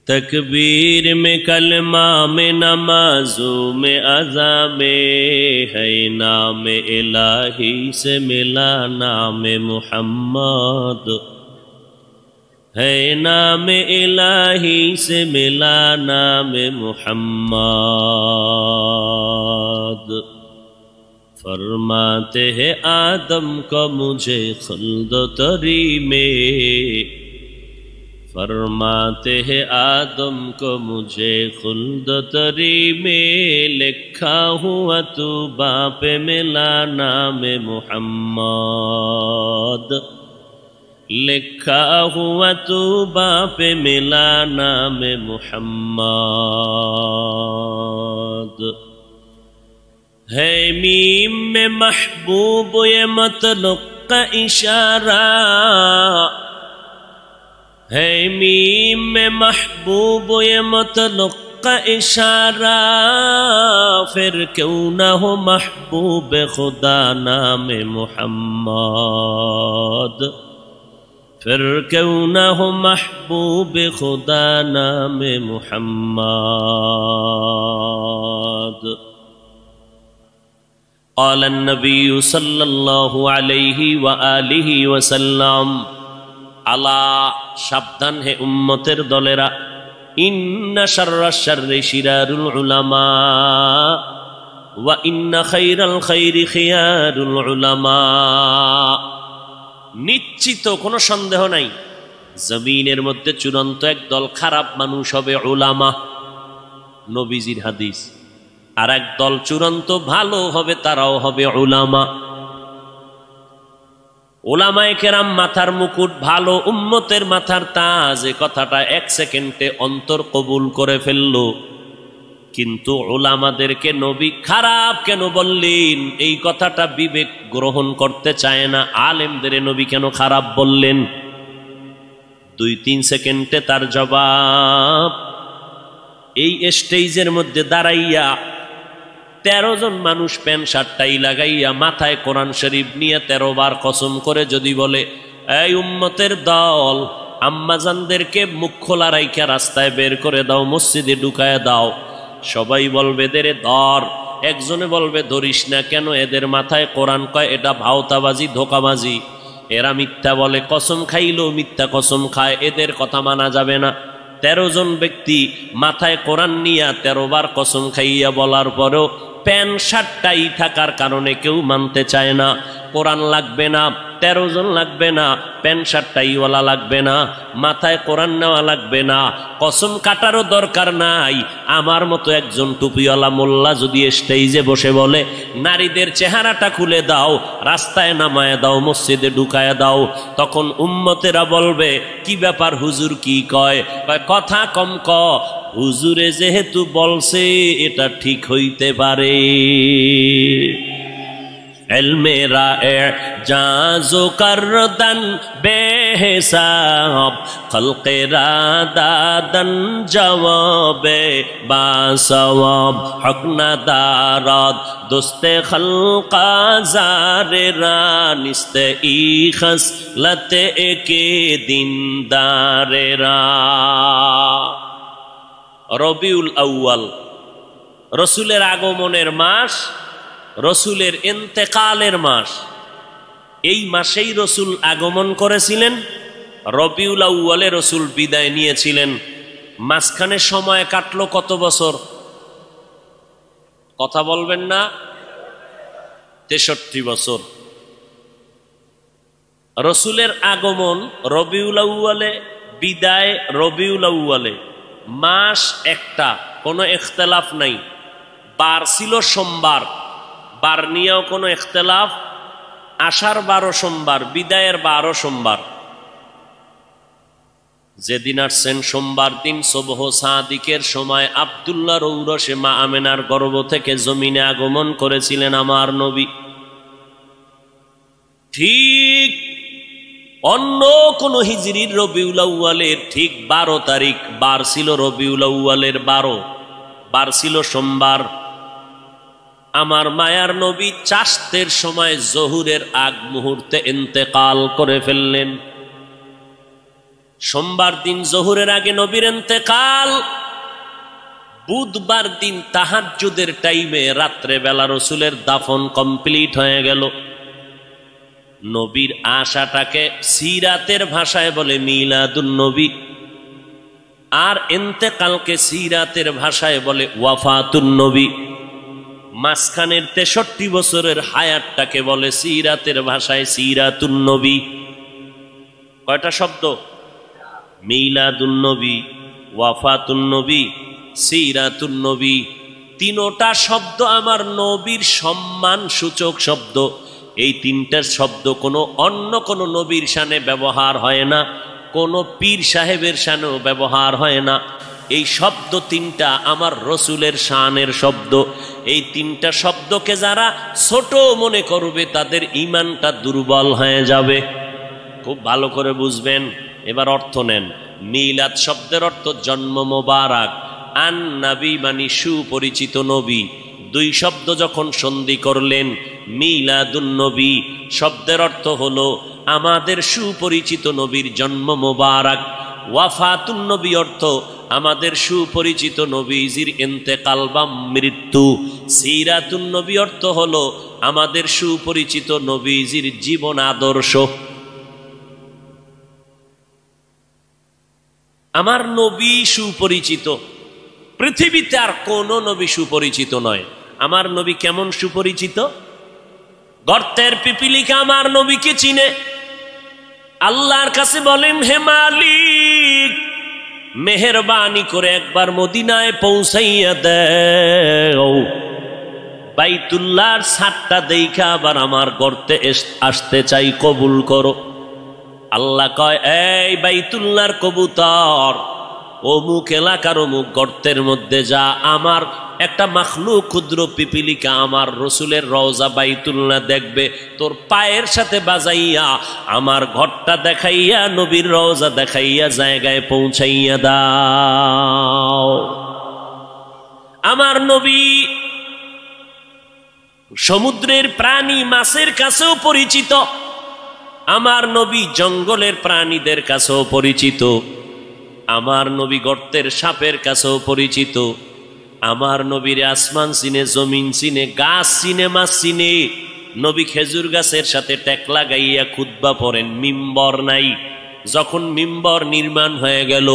तकबीर में कलमा में नमाजों में अज़ा में है नाम इलाही से मिला नाम मुहम्मद, है नाम इलाही से मिला नाम मुहम्मद। फरमाते हैं आदम को मुझे खुल्द तरी में, फरमाते हैं आदम को मुझे खुल्द तरी में, लिखा हुआ तू बाप मिला नाम मुहम्मद, लिखा हुआ तू बाप मिला नाम मुहम्मद। है मीम में महबूब ये मतलुक का इशारा, है मीम में महबूब ये मतलुक का इशारा, फिर क्यों न हो महबूब खुदा नाम मुहम्मद, फिर क्यों न हो महबूब खुदा नाम मुहम्मद। قال النبي صلى الله عليه وآله وسلم, আলা সাবধান হে উম্মতের দলেরা, ইন্না শাররাশ শাররি শিরারুল উলামা ওয়া ইন্না খাইরাল খাইরি খিয়ারুল উলামা। নিশ্চিত কোনো সন্দেহ নাই জমিনের মধ্যে চূড়ান্ত একদল খারাপ মানুষ হবে উলামা, নবীজির হাদিস। আর এক দল চূড়ান্ত ভালো হবে, তারাও হবে উলামা। ওলামায়ে কেরাম মাথার মুকুট, ভালো উম্মতের মাথার তাজ, এ কথাটা এক সেকেন্ডে অন্তর কবুল করে ফেলল। কিন্তু ওলামাদেরকে নবী খারাপ কেন বললেন এই কথাটা বিবেক গ্রহণ করতে চায় না। আলেমদের নবী কেন খারাপ বললেন? 2-3 সেকেন্ডে তার জবাব। এই স্টেজের মধ্যে দাঁড়াইয়া 13 জন মানুষ প্যান্ট শার্টটাই লাগাইয়া মাথায় কোরআন শরীফ নিয়ে 13 বার কসম করে যদি বলে, এই উম্মতের দল, আম্মাজানদেরকে মুখ খোলা রাইখা রাস্তায় বের করে দাও, মসজিদে ঢুকায় দাও, সবাই বলবে দেরে ধর। একজনে বলবে ধরিস না কেন, এদের মাথায় কোরআন কয়, এটা ভাওতাবাজি, ধোকাবাজি, এরা মিথ্যা বলে, কসম খাইলেও মিথ্যা কসম খায়, এদের কথা মানা যাবে না। 13 জন ব্যক্তি মাথায় কোরআন নিয়ে 13 বার কসম খাইয়া বলার পরেও প্যান্ট শার্টটাই থাকার কারণে কেউ মানতে চায় না। কোরআন লাগবে না, 13 জন লাগবে না, প্যান্ট শার্টটাইওয়ালা লাগবে না, মাথায় কোরআন নেওয়া লাগবে না, কসম কাটারও দরকার নাই। আমার মতো একজন টুপিওয়ালা মোল্লা যদি স্টেজে বসে বলে, নারীদের চেহারাটা খুলে দাও, রাস্তায় নামায় দাও, মসজিদে ঢুকায় দাও, তখন উম্মতেরা বলবে কি ব্যাপার হুজুর কি কয়? কথা কম ক, হুজুরে যেহেতু বলছে এটা ঠিক হইতে পারে। ইলমে রা'জাজু করদান বেহিসাব, খলকে রাদাদান জওয়াবে বাসওয়াব, হক না দারাত দোস্তে খলকা জারেরা, নিস্তে ই খসলতে একে দিনদারেরা। রবিউল আউয়াল রসুলের আগমনের মাস, রসুলের ইন্তেকালের মাস। এই মাসেই রসুল আগমন করেছিলেন, রবিউল আউয়ালে রসুল বিদায় নিয়েছিলেন। মাঝখানে সময় কাটলো কত বছর? কথা বলবেন না? 63 বছর। রসুলের আগমন রবিউল আউয়ালে, বিদায় রবিউল আউয়ালে, মাস একটা, কোনো ইখতিলাফ নাই। বার ছিল সোমবার, বার নিয়েও কোনো ইখতিলাফ। আষাঢ় 12 সোমবার, বিদায়ের 12 সোমবার। যেদিন আসছেন সোমবার দিন সুবহ সাদিকের সময় আব্দুল্লাহ ঔরসে মা আমেনার গর্ভ থেকে জমিনে আগমন করেছিলেন আমার নবী। ঠিক অন্য কোন হিজরির রবিউল আউয়ালের ঠিক 12 তারিখ বার ছিল রবিউল আউয়ালের 12, বার ছিল সোমবার। আমার মায়ার নবী চাষতের সময় জহুরের আগ মুহূর্তে ইন্তেকাল করে ফেললেন। সোমবার দিন জহুরের আগে নবীর ইন্তেকাল। বুধবার দিন তাহাজ্জুদের টাইমে রাত্রে বেলা রসুলের দাফন কমপ্লিট হয়ে গেল। নবীর আশাটাকে সিরাতের ভাষায় বলে মিলাদুন নবী, আর ইন্তেকালকে সিরাতের ভাষায় বলে ওয়াফাতুন নবী। মাঝখানের 63 বছরের হায়াতটাকে বলে সিরাতের ভাষায় সিরাতুন নবী। কয়টা শব্দ? মিলাদুন নবী, ওয়াফাতুন নবী, সিরাতুন নবী। তিনোটা শব্দ আমার নবীর সম্মান সূচক শব্দ। এই তিনটা শব্দ কোনো অন্য কোনো নবীর শানে ব্যবহার হয় না, কোনো পীর সাহেবের শানেও ব্যবহার হয় না। এই শব্দ তিনটা আমার রসুলের শানের শব্দ। এই তিনটা শব্দকে যারা ছোট মনে করবে তাদের ঈমানটা দুর্বল হয়ে যাবে। খুব ভালো করে বুঝবেন। এবার অর্থ নেন। মিলাদ শব্দের অর্থ জন্ম মোবারক, আন নবী মানে সুপরিচিত নবী। দুই শব্দ যখন সন্ধি করলেন, মিলাদুন নবী শব্দের অর্থ হলো আমাদের সুপরিচিত নবীর জন্ম মোবারক। ওয়াফাতুন নবী অর্থ আমাদের সুপরিচিত নবীজির ইন্তেকাল বা মৃত্যু। সিরাতুন নবী অর্থ হলো আমাদের সুপরিচিত নবীজির জীবন আদর্শ। আমার নবী সুপরিচিত, পৃথিবীতে আর কোন নবী সুপরিচিত নয়। আমার নবী কেমন সুপরিচিত? গর্তের পিপিলিকা আমার নবীকে চিনে। আল্লাহর কাছে বলেন, হে মালিক, মেহেরবানি করে একবার মদিনায় পৌঁছাইয়া দেও। বাইতুল্লাহর ছাদটা দেখা আবার আমার গর্তে আসতে চাই, কবুল করো। আল্লাহ কয়, এই বাইতুল্লাহর কবুতর, অমুক এলাকার অমুক গর্তের মধ্যে যা, আমার একটা মাখলুক ক্ষুদ্র পিপিলিকা আমার রসুলের রওজা বাইতুল্লাহ দেখবে, তোর পায়ের সাথে বাজাইয়া আমার ঘরটা দেখাইয়া নবীর রওজা দেখাইয়া জায়গায় পৌঁছাইয়া দাও। আমার নবী সমুদ্রের প্রাণী মাছের কাছেও পরিচিত। আমার নবী জঙ্গলের প্রাণীদের কাছেও পরিচিত। আমার নবী গর্তের সাপের কাছেও পরিচিত। আমার নবীর আসমান চিনে, জমিন চিনে, গাছ চিনে, মাছ চিনে। নবী খেজুর গাছের সাথে টেকলা গাইয়া খুতবা পড়েন, মিম্বর নাই। যখন মিম্বর নির্মাণ হয়ে গেল,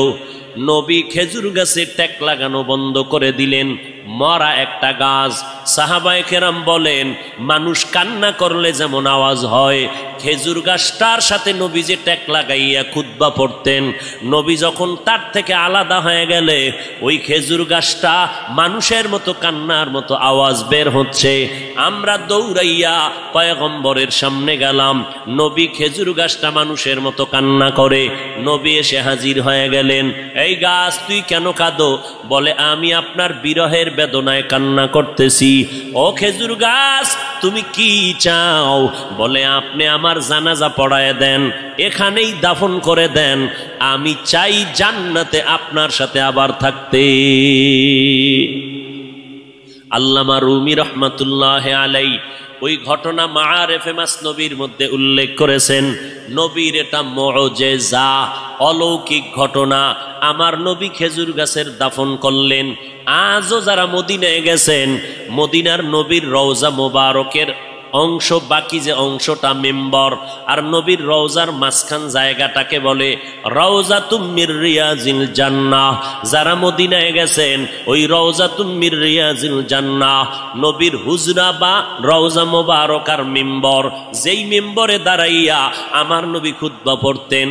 নবী খেজুর গাছের টেক লাগানো বন্ধ করে দিলেন। মরা একটা গাছ। সাহাবায়ে কেরাম বলেন, মানুষ কান্না করলে যেমন আওয়াজ হয়, খেজুর গাছটার সাথে নবী যে টেক লাগাইয়া খুতবা পড়তেন, নবী যখন তার থেকে আলাদা হয়ে গেলে ওই খেজুর গাছটা মানুষের মতো কান্নার মতো আওয়াজ বের হচ্ছে। আমরা দৌড়াইয়া পয়গম্বরের সামনে গেলাম, নবী খেজুর গাছটা মানুষের মতো কান্না করে। নবী এসে হাজির হয়ে গেলেন। এই গাছ, তুই কেন কাঁদো? বলে, আমি আপনার বিরহের বেদনায় কান্না করতেছি। ও খেজুর গাছ, তুমি কি চাও? বলে, আপনি আমার জানাজা পড়ায় দেন, এখানেই দাফন করে দেন। আমি চাই জান্নাতে আপনার সাথে আবার থাকতে। আল্লামা রুমি রহমাতুল্লাহ আলাই ওই ঘটনা মাআরিফে মাসনবীর মধ্যে উল্লেখ করেছেন। নবীর এটা মুআজিজা, অলৌকিক ঘটনা। আমার নবী খেজুর গাছের দাফন করলেন। আজও যারা মদিনায় গেছেন, মদিনার নবীর রওজা মোবারকের অংশ, বাকি যে অংশটা মিম্বর। আর নবীর রওজার মাঝখান জায়গাটাকে বলে রওজাতুম মির রিয়াজিল জান্নাহ। যারা মদিনায় গেছেন ওই রওজাতুম মির রিয়াজিল জান্নাহ নবীর হুজরা বা রওজা মোবারকার মিম্বর, যেই মিম্বরে দাঁড়াইয়া আমার নবী খুতবা পড়তেন।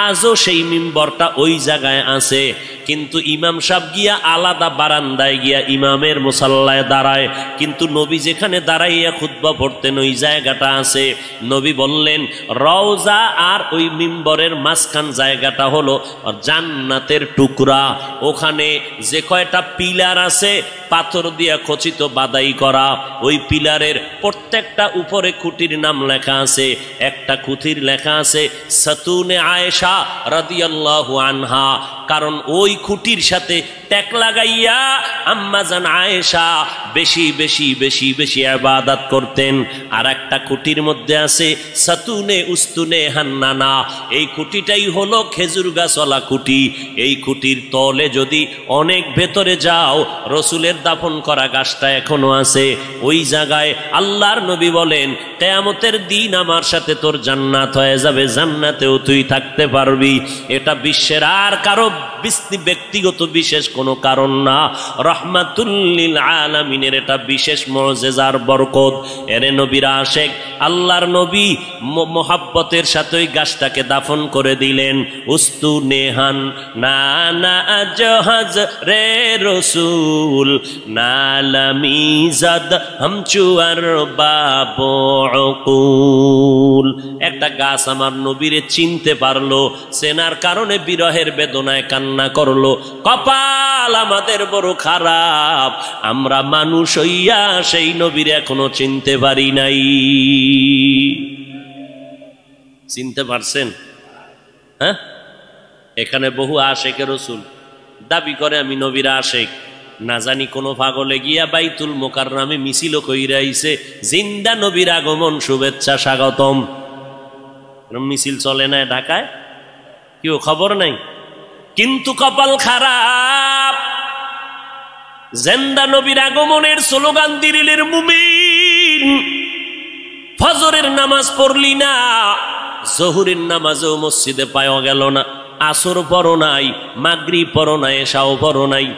আজও সেই মিম্বরটা ওই জায়গায় আছে, কিন্তু ইমাম সাহেব গিয়া আলাদা বারান্দায় গিয়া ইমামের মুসাল্লায় দাঁড়ায়, কিন্তু নবী যেখানে দাঁড়াইয়া খুতবা পড়তেন ওই জায়গাটা আছে। নবী বললেন রওজা আর ওই মিম্বরের মাঝখান জায়গাটা হলো জান্নাতের টুকরা। ওখানে যে কয়টা পিলার আছে পাথর দিয়া খচিত বাদাই করা, ওই পিলারের প্রত্যেকটা উপরে খুঁটির নাম লেখা আছে। একটা খুঁটির লেখা আছে সাতুনে আয়েশা রাদিয়াল্লাহু আনহা, কারণ ওই খুঁটির সাথে ট্যাক লাগাইয়া আম্মাজান আয়েশা বেশি বেশি বেশি বেশি ইবাদত করতেন। আর একটা খুঁটির মধ্যে আছে সাতুনে উস্তুনে হান্নানা, এই খুঁটিটাই হলো খেজুর গাছওয়ালা খুঁটি। এই খুঁটির তলে যদি অনেক ভেতরে যাও রসুলের দাফন করা গাছটা এখনো আছে ওই জায়গায়। আল্লাহর নবী বলেন কিয়ামতের দিন আমার সাথে তোর জান্নাত হয়ে যাবে, জান্নাতেও তুই থাকতে পারবি। এটা বিশ্বের আর কারো ব্যক্তিগত বিশেষ কোনো কারণ না, রহমাতুল লিল আলামিনের এটা বিশেষ মুআজিজার বরকত। এরে নবীর আশিক আল্লাহর নবী মোহাব্বতের সাথে ওই গাছটাকে দাফন করে দিলেন। উস্তু নেহান না না জাহাজ রে রসুল নালামিজাদ হামচুয়ার বাবুল। একটা গাছ আমার নবীরে চিনতে পারলো, চেনার কারণে বিরহের বেদনায় কান্না করলো। কপাল আমাদের বড় খারাপ, আমরা মানুষ হইয়া সেই নবীর এখনো চিনতে পারি নাই। চিনতে পারছেন? হ্যাঁ, এখানে বহু আশেকের রসুল দাবি করে আমি নবীর আশেক, না জানি কোন পাগলে গিয়া বাইতুল মোকাররমে মিছিল কইরা আইছে জিন্দা নবীর আগমন শুভেচ্ছা স্বাগতম। মিছিল চলে না ঢাকায়, কেউ খবর নাই। কিন্তু কপাল খারাপ, জিন্দা নবীর আগমনের স্লোগান দিলের মুমিন, ফজরের নামাজ পড়লি না, জহুরের নামাজও মসজিদে পাওয়া গেল না, আসর পড়ো নাই, মাগরিব পড়ো নাই, এশাও পড়ো নাই।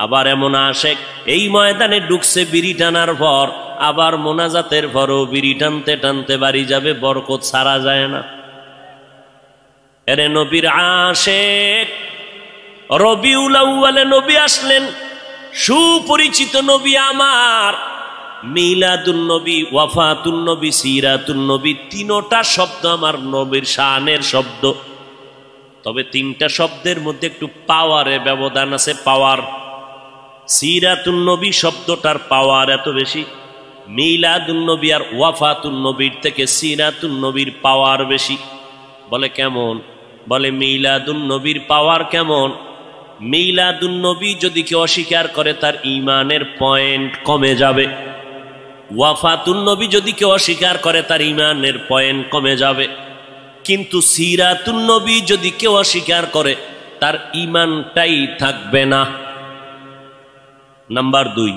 আবার এমন আশেক এই ময়দানে ঢুকছে বিড়ি টানার পর, আবার মোনাজাতের পরও বিড়ি টানতে টানতে বাড়ি যাবে, বরকত ছাড়া যায় না। এরে নবীর আশেক, রবিউল আউয়ালে নবী আসলেন, সুপরিচিত নবী আমার। মিলাদুন নবী, ওয়াফাতুন নবী, সিরাতুন নবী, তিনটা শব্দ আমার নবীর শানের শব্দ। তবে তিনটা শব্দের মধ্যে একটু পাওয়ারে ব্যবধান আছে, পাওয়ার। সিরাতুন নবী শব্দটার পাওয়ার এত বেশি, মিলাদুন নবী আর ওয়াফাতুন নবীর থেকে সিরাতুন নবীর পাওয়ার বেশি। বলে কেমন? বলে মিলাদুন নবীর পাওয়ার কেমন? মিলাদুন নবী যদি কেউ অস্বীকার করে তার ঈমানের পয়েন্ট কমে যাবে, ওয়াফাতুন নবী যদি কেউ অস্বীকার করে তার ঈমানের পয়েন্ট কমে যাবে। কিন্তু সিরাতুন নবী যদি কেউ অস্বীকার করে তার ঈমানটাই থাকবে না। নাম্বার 2,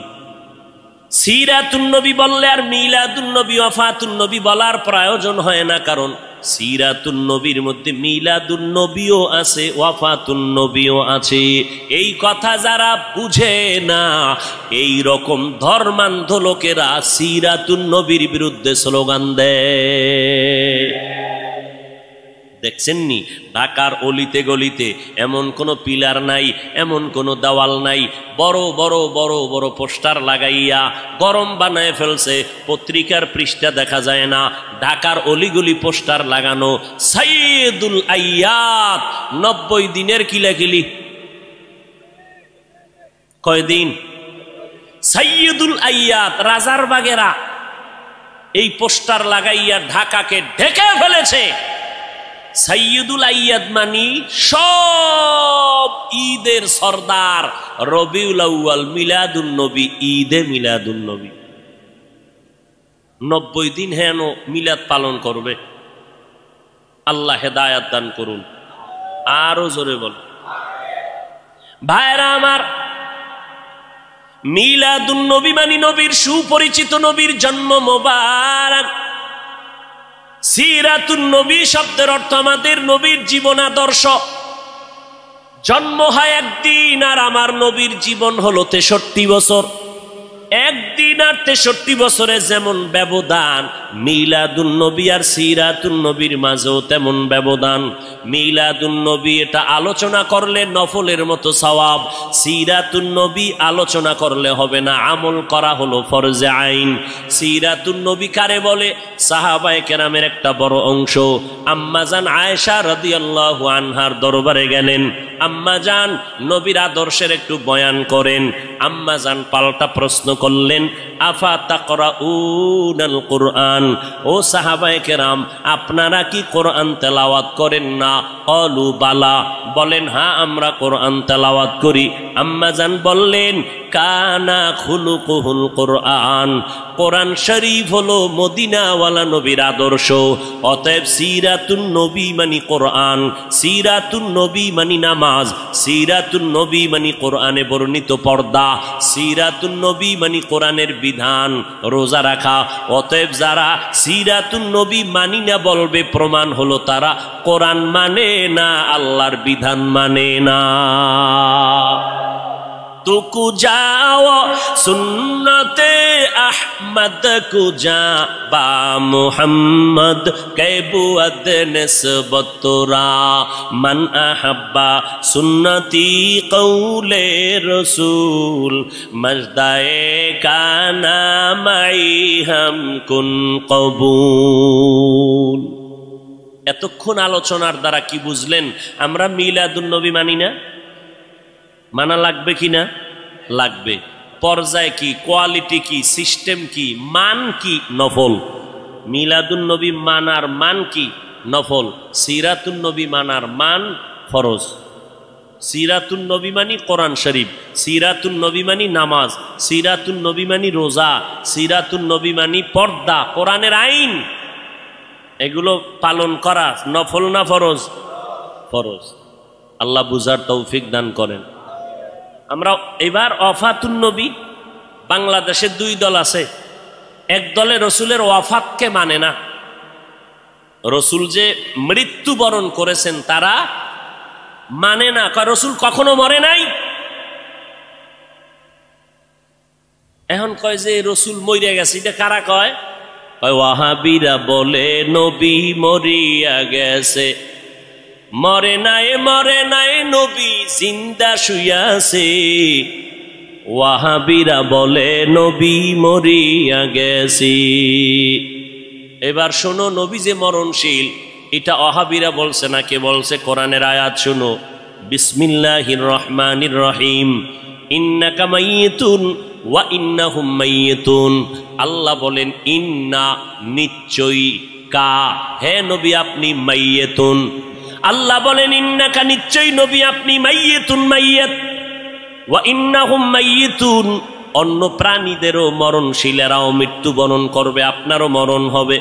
সিরাতুন নবী বললে আর মিলাদুন নবী ওয়াফাতুন নবী বলার প্রয়োজন হয় না, কারণ সিরাতুন নবীর মধ্যে মিলাদুন নবীও আছে, ওয়াফাতুন নবীও আছে। এই কথা যারা বুঝে না, এই রকম ধর্মান্ধ লোকেরা সিরাতুন নবীর বিরুদ্ধে স্লোগান দেয়। দেখছেননি ঢাকার অলিতে গলিতে এমন কোনো পিলার নাই, এমন কোনো দেওয়াল নাই, বড় বড় বড় বড় পোস্টার লাগাইয়া গরম বানায় ফেলছে, পত্রিকার পৃষ্ঠা দেখা যায় না। ঢাকার অলিগলি পোস্টার লাগানো, সাইয়্যিদুল আইয়াত 90 দিনের কিলাকিলি। কয়দিন? সাইয়্যিদুল আইয়াত রাজার বাগেরা এই পোস্টার লাগাইয়া ঢাকাকে ঢেকে ফেলেছে। সাইয়্যিদুল আইয়াদ মানি সব ঈদের সর্দার, রবিউল আউয়াল, মিলাদুন নবী, ঈদে মিলাদুন নবী। 90 দিন হেন মিলাদ পালন করবে। আল্লাহ হেদায়াত দান করুন। আরো জোরে বল। ভাইরা আমার, মিলাদুন নবী মানে নবীর সুপরিচিত নবীর জন্ম মোবারক। সিরাতুন নবী শব্দের অর্থ আমাদের নবীর জীবন আদর্শ। জন্ম হয় একদিন, আর আমার নবীর জীবন হলো 63 বছর। একদিন আর 63 বছরে যেমন ব্যবধান, মিলাদুন নবী আর সিরাতুন নবীর মাঝেও তেমন ব্যবধান। মিলাদুন নবী এটা আলোচনা করলে নফলের মতো সওয়াব, সিরাতুন নবী আলোচনা করলে হবে না, আমল করা হলো ফরজে আইন। সিরাতুন নবী কারে বলে? সাহাবায়ে কেরামের একটা বড় অংশ আম্মাজান আয়েশা রাদিয়াল্লাহু আনহার দরবারে গেলেন। আম্মাজান নবীর আদর্শের একটু বয়ান করেন। আম্মাজান পাল্টা প্রশ্ন করলেন, আফা তাকরাউনাল কুরআন, ও সাহাবায়ে কেরাম আপনারা কি কোরআন তেলাওয়াত করেন না? ক্বালু বালা, বলেন হ্যাঁ আমরা কোরআন তেলাওয়াত করি। আম্মাজান বললেন, কানা খুলুকুহুল কোরআন, কোরআন শরীফ হলো মদিনাওয়ালা নবীর আদর্শ। অতএব সিরাতুন নবী মানে কোরআন, সিরাতুন নবী মানে নামাজ, সিরাতুন নবী মানে কোরআনে বর্ণিত পর্দা, সিরাতুন নবী মানে কোরআনের বিধান, রোজা রাখা। অতএব যারা সিরাতুন নবী মানি না বলবে, প্রমাণ হলো তারা কোরআন মানে না, আল্লাহর বিধান মানে না। तुकु जाओ सुन्नते अहमद कुजा बा मुहम्मद कैबुअद निस्बतुरा मन अहब्बा सुन्नती कौले रसूल मजदाए काना माई हम कुन कबूल। এতক্ষণ আলোচনার দ্বারা কি বুঝলেন? আমরা মিলাদুন নবী মানি না, মানা লাগবে কি না? লাগবে। পর্যায় কি, কোয়ালিটি কি, সিস্টেম কি, মান কি? নফল। মিলাদুন নবী মানার মান কি? নফল। সিরাতুন নবী মানার মান ফরজ। সিরাতুন নবী মানি কোরআন শরীফ, সিরাতুন নবী মানি নামাজ, সিরাতুন নবী মানি রোজা, সিরাতুন নবী মানি পর্দা, কোরআনের আইন। এগুলো পালন করা নফল না ফরজ? ফরজ। আল্লাহ বুঝার তৌফিক দান করেন। আমরা এবার ওয়াফাতুন নবী, বাংলাদেশে দুই দল আছে। এক দলে রসুলের ওয়াফাতকে মানে না, রসুল যে মৃত্যুবরণ করেছেন তারা মানে না, কয় রসুল কখনো মরে নাই। এখন কয় যে রসুল মরিয়া গেছে, এটা কারা কয়? ওয়াহাবিরা বলে নবী মরিয়া গেছে। মরে নাই নবী জিন্দা শুয়াছে। ওয়াহাবিরা বলে নবী মরিয়া গেছে। এবার শোনো, নবী যে মরণশীল এটা ওয়াহাবিরা বলছে না, কে বলছে? কোরআনের আয়াত শোনো, বিসমিল্লাহির রহমানির রহিম, ইন্নাকা মাইয়িতুন ওয়া ইন্নাহুম মাইয়িতুন। আল্লাহ বলেন ইন্না, নিশ্চয়ই, কা, হে নবী আপনি মাইয়িতুন। আল্লাহ বলেন ইন্নাকা, নিশ্চয়ই নবী আপনি মাইয়িতুন, মাইয়িত, ওয়া ইন্নাহুম মাইয়িতুন। অন্য প্রাণীদেরও মরণশীলেরাও মৃত্যুবরণ করবে, আপনারও মরণ হবে।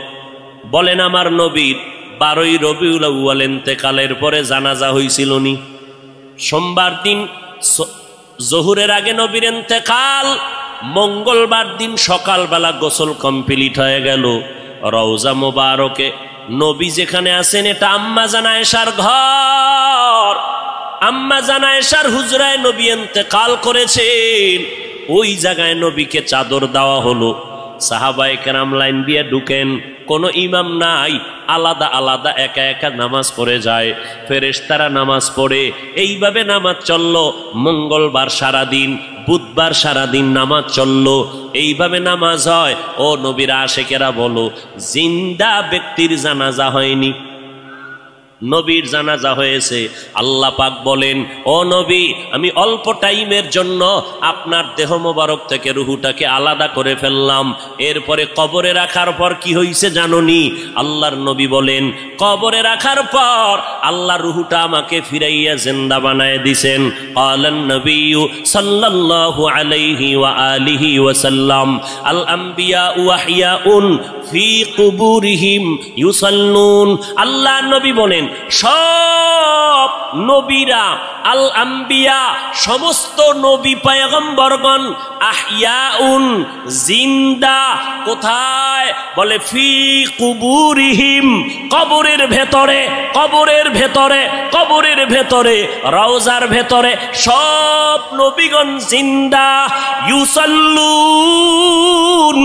বলেন আমার নবীর 12ই রবিউল আউয়াল ইন্তেকালের পরে জানাজা হয়েছিল নি? সোমবার দিন জোহরের আগে নবীর ইন্তেকাল, মঙ্গলবার দিন সকালবেলা গোসল কমপ্লিট হয়ে গেল। রওজা মোবারকে নবী যেখানে আছেন এটা আম্মা জান আয়েশার ঘর। আম্মা জান আয়েশার হুজরায় নবী ইন্তেকাল করেছেন। ওই জায়গায় নবীকে চাদর দেওয়া হলো। সাহাবায়ে কেরাম লাইন দিয়ে ঢুকেন, কোনো ইমাম নাই, আলাদা আলাদা একা একা নামাজ পড়ে যায়। ফেরেশতারা নামাজ পড়ে, এইভাবে নামাজ চলল। মঙ্গলবার সারাদিন, বুধবার সারাদিন নামাজ চলল। এইভাবে নামাজ হয়। ও নবীর আশিকেরা বলো, জিন্দা ব্যক্তির জানাজা হয়নি, নবীর জানাজা হয়েছে। আল্লাহ পাক বলেন, ও নবী আমি অল্প টাইমের জন্য আপনার দেহ মোবারক থেকে রুহুটাকে আলাদা করে ফেললাম। এরপরে কবরে রাখার পর কি হয়েছে জানোনি? আল্লাহর নবী বলেন, কবরে রাখার পর আল্লাহ রুহুটা আমাকে ফিরাইয়া জিন্দা বানায় দিছেন। ক্বালান নবিয়্যু সাল্লাল্লাহু আলাইহি ওয়া আলিহি ওয়াসাল্লাম, আল আম্বিয়া ওয়াহিয়াউন ফি কুবুরিহিম ইউসাল্লুন। আল্লাহর নবী বলেন, সব নবীরা আল আম্বিয়া সমস্ত নবী পয়গম্বরগণ আহইয়াউন জিন্দা কোথায় বলে ফি কুবুরিহিম কবরের ভেতরে কবরের ভেতরে কবরের ভেতরে রওজার ভেতরে সব নবীগণ জিন্দা ইউসাল্লুন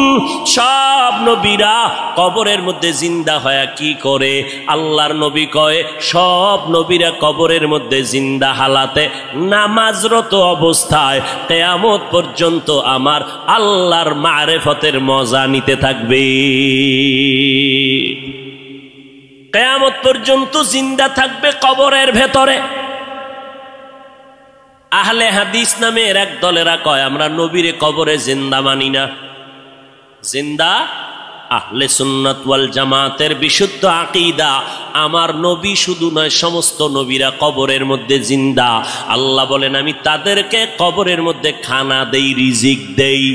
সব নবীরা কবরের মধ্যে জিন্দা হয়ে কি করে আল্লাহর নবী কয় সব নবীরা কবরের মধ্যে জিন্দা হালাতে নামাজরত অবস্থায় কিয়ামত পর্যন্ত আমার আল্লাহর মারিফতের মজা নিতে থাকবে কিয়ামত পর্যন্ত জিন্দা থাকবে কবরের ভেতরে আহলে হাদিস নামের এক দলেরা কয় আমরা নবীরে কবরে জিন্দা মানি না জিন্দা আহলে সুন্নাত ওয়াল জামাতের বিশুদ্ধ আকীদা আমার নবী শুধু নয় সমস্ত নবীরা কবরের মধ্যে জিন্দা আল্লাহ বলেন আমি তাদেরকে কবরের মধ্যে খানা দেই রিজিক দেই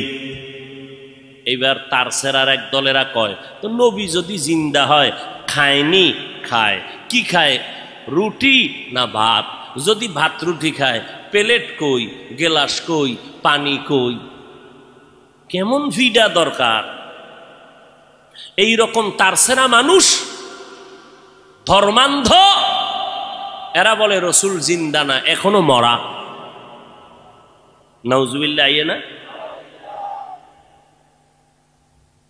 এইবার তার সেরার এক দলেরা কয় তো নবী যদি জিন্দা হয় খায়নি খায় কি খায় রুটি না ভাত যদি ভাত রুটি খায় প্লেট কই গেলাস কই পানি কই কেমন ভিডা দরকার এই রকম তারসেরা মানুষ ধর্মান্ধ এরা বলে রসুল জিন্দা না এখনো মরা নাউজুবিল্লাহ আইয়ে না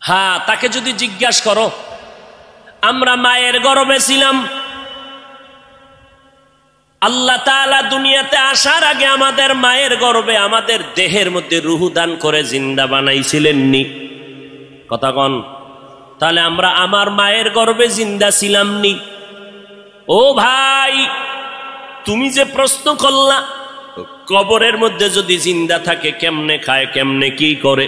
হ্যাঁ তাকে যদি জিজ্ঞাসা করো আমরা মায়ের গর্ভে ছিলাম আল্লাহ তাআলা দুনিয়াতে আসার আগে আমাদের মায়ের গর্ভে আমাদের দেহের মধ্যে রূহ দান করে জিন্দা বানাইছিলেন নি কথা কন তাহলে আমরা আমার মায়ের গর্ভে জিন্দা ছিলাম নি ও ভাই তুমি যে প্রশ্ন করলা কবরের মধ্যে যদি জিন্দা থাকে কেমনে খায় কেমনে কি করে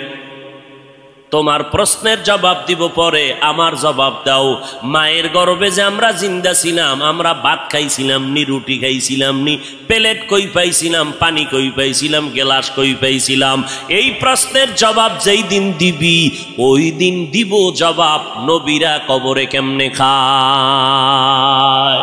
তোমার প্রশ্নের জবাব দিব পরে আমার জবাব দাও মায়ের গর্ভে যে আমরা জিন্দা ছিলাম আমরা ভাত খাইছিলাম নি রুটি খাইছিলাম নি প্লেট কই পাইছিলাম পানি কই পাইছিলাম গ্লাস কই পাইছিলাম এই প্রশ্নের জবাব যেই দিন দিবি ওই দিন দিব জবাব নবীরা কবরে কেমনে খায়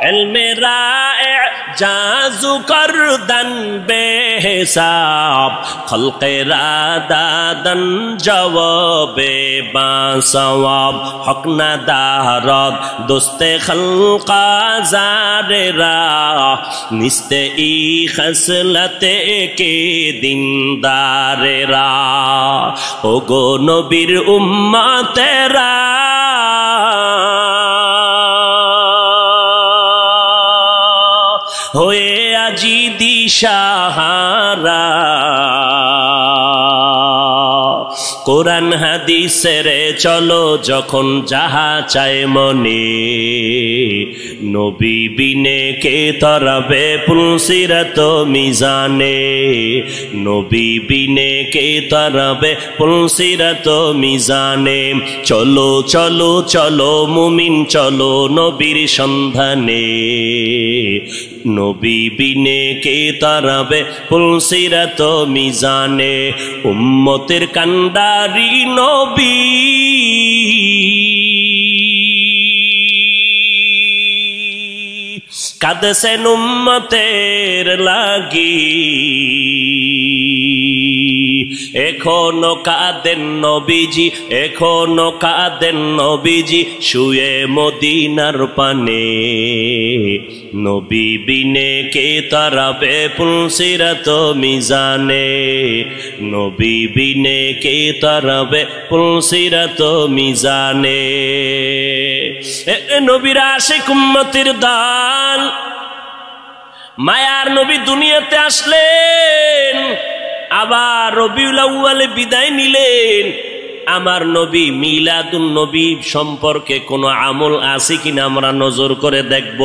ইলমে রায়ে জাজু করদন বেহিসাব খলকে রাদাদন জওয়াবে বাসওয়াব হক না দারদ দোস্তে খলকা জারেরা নিস্তে ই খসলতে কে দিনদারেরা ও গো নবীর উম্মতেরা হয়ে আজি দিশাহারা কোরআন হাদিসের চলো যখন যাহা চায় মনে নবী বিনে কে তরবে পুলসিরাত মিজানে নবী বিনে কে তরবে পুলসিরাত মিজানে চলো চলো চলো মুমিন চলো নবীর সন্ধানে নবী বিনে কে তরবে পুলসিরাত মিজানে উম্মতের কান্ডারি নবী কাঁদছেন উম্মতের লাগি এখনো কাঁদেন নবীজি এখনো কাঁদেন নবীজি শুয়ে মদিনার পানে নবী বিনে কে তারাবে পুলসিরাত মিজানে নবী বিনে কে তারাবে পুলসিরাত মিজানে নবীর আশিক উম্মতের দান মায়ার নবী দুনিয়াতে আসলেন আবার রবিউল আউয়ালে বিদায় নিলেন আমার নবী মিলাদুন নবী সম্পর্কে কোনো আমল আছে কিনা আমরা নজর করে দেখব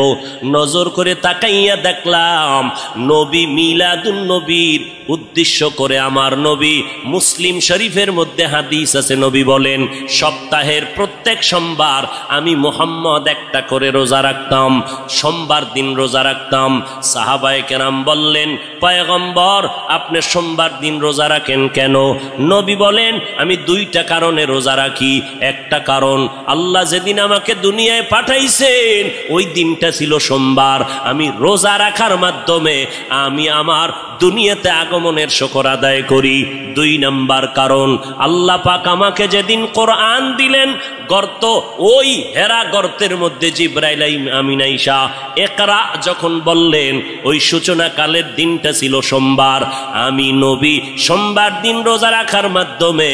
নজর করে তাকাইয়া দেখলাম নবী মিলাদুন নবীর উদ্দেশ্য করে আমার নবী মুসলিম শরীফের মধ্যে হাদিস আছে নবী বলেন সপ্তাহের প্রত্যেক সোমবার আমি মুহাম্মদ একটা করে রোজা রাখতাম সোমবার দিন রোজা রাখতাম সাহাবায়ে কেরাম বললেন পয়গম্বর আপনি সোমবার দিন রোজা রাখেন কেন নবী বলেন আমি 2 টাকা কারণে রোজা রাখি। একটা কারণ, আল্লাহ যেদিন আমাকে দুনিয়ায় পাঠাইছেন ওই দিনটা ছিল সোমবার। আমি রোজা রাখার মাধ্যমে আমি আমার দুনিয়াতে আগমনের শুকর আদায় করি। 2 নাম্বার কারণ, আল্লাহ পাক আমাকে যেদিন কোরআন দিলেন, গর্ত, ওই হেরা গর্তের মধ্যে জিবরাইল আমিন আইসা ইকরা যখন বললেন, ওই সূচনা কালের দিনটা ছিল সোমবার। আমি নবী সোমবার দিন রোজা রাখার মাধ্যমে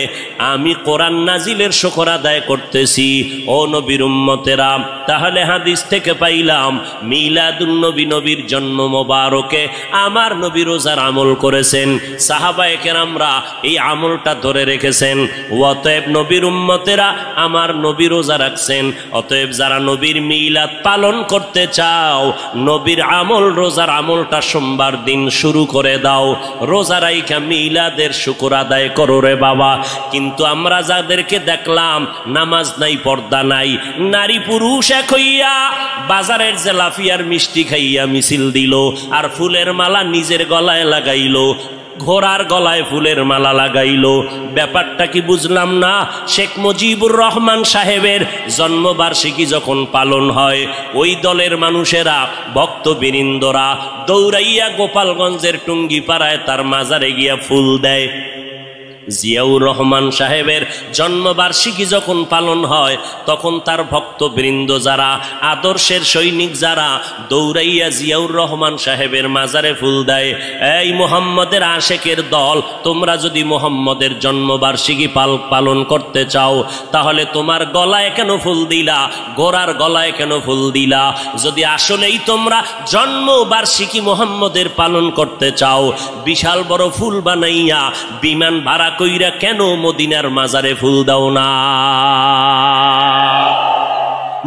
আমি কোরআন নাজিলের শুকর আদায় করতেছি। ও নবীর উম্মতেরা, তাহলে হাদিস থেকে পাইলাম মিলাদুন নবী, নবীর জন্ম মোবারকে আমার নবী রোজার আমল করেছেন। সাহাবায়ে কেরামরা এই আমলটা ধরে রেখেছেন। অতএব নবীর উম্মতেরা আমার নবী রোজা রাখছেন। অতএব যারা নবীর মিলাদ পালন করতে চাও, নবীর আমল, রোজার আমলটা সোমবার দিন শুরু করে দাও। রোজা রাইখা মিলাদের শুকর আদায় করো রে বাবা। কিন্তু আমরা যাদেরকে দেখলাম নামাজ নাই, পর্দা নাই, নারী পুরুষ এক হইয়া বাজারের জেলাফিয়ার মিষ্টি খাইয়া মিছিল দিল, আর ফুলের মালা নিজের গলায় লাগাইল, ঘোড়ার গলায় ফুলের মালা লাগাইল। ব্যাপারটা কি বুঝলাম না। শেখ মুজিবুর রহমান সাহেবের জন্মবার্ষিকী যখন পালন হয়, ওই দলের মানুষেরা, ভক্তবৃন্দরা দৌড়াইয়া গোপালগঞ্জের টুঙ্গিপাড়ায় তার মাজারে গিয়া ফুল দেয়। জিয়াউর রহমান সাহেবের জন্মবার্ষিকী যখন পালন হয়, তখন তার ভক্তবৃন্দ যারা, আদর্শের সৈনিক যারা, দৌড়াইয়া জিয়াউর রহমান সাহেবের মাজারে ফুল দেয়। এই মুহাম্মদের আশেকের দল, তোমরা যদি মুহাম্মদের জন্মবার্ষিকী পালন করতে চাও, তাহলে তোমার গলায় কেন ফুল দিলা, গোরার গলায় কেন ফুল দিলা? যদি আসলেই তোমরা জন্মবার্ষিকী মুহাম্মদের পালন করতে চাও, বিশাল বড় ফুল বানাইয়া বিমান ভাড়া কইরা কেন মদিনার মাজারে ফুল দাও না?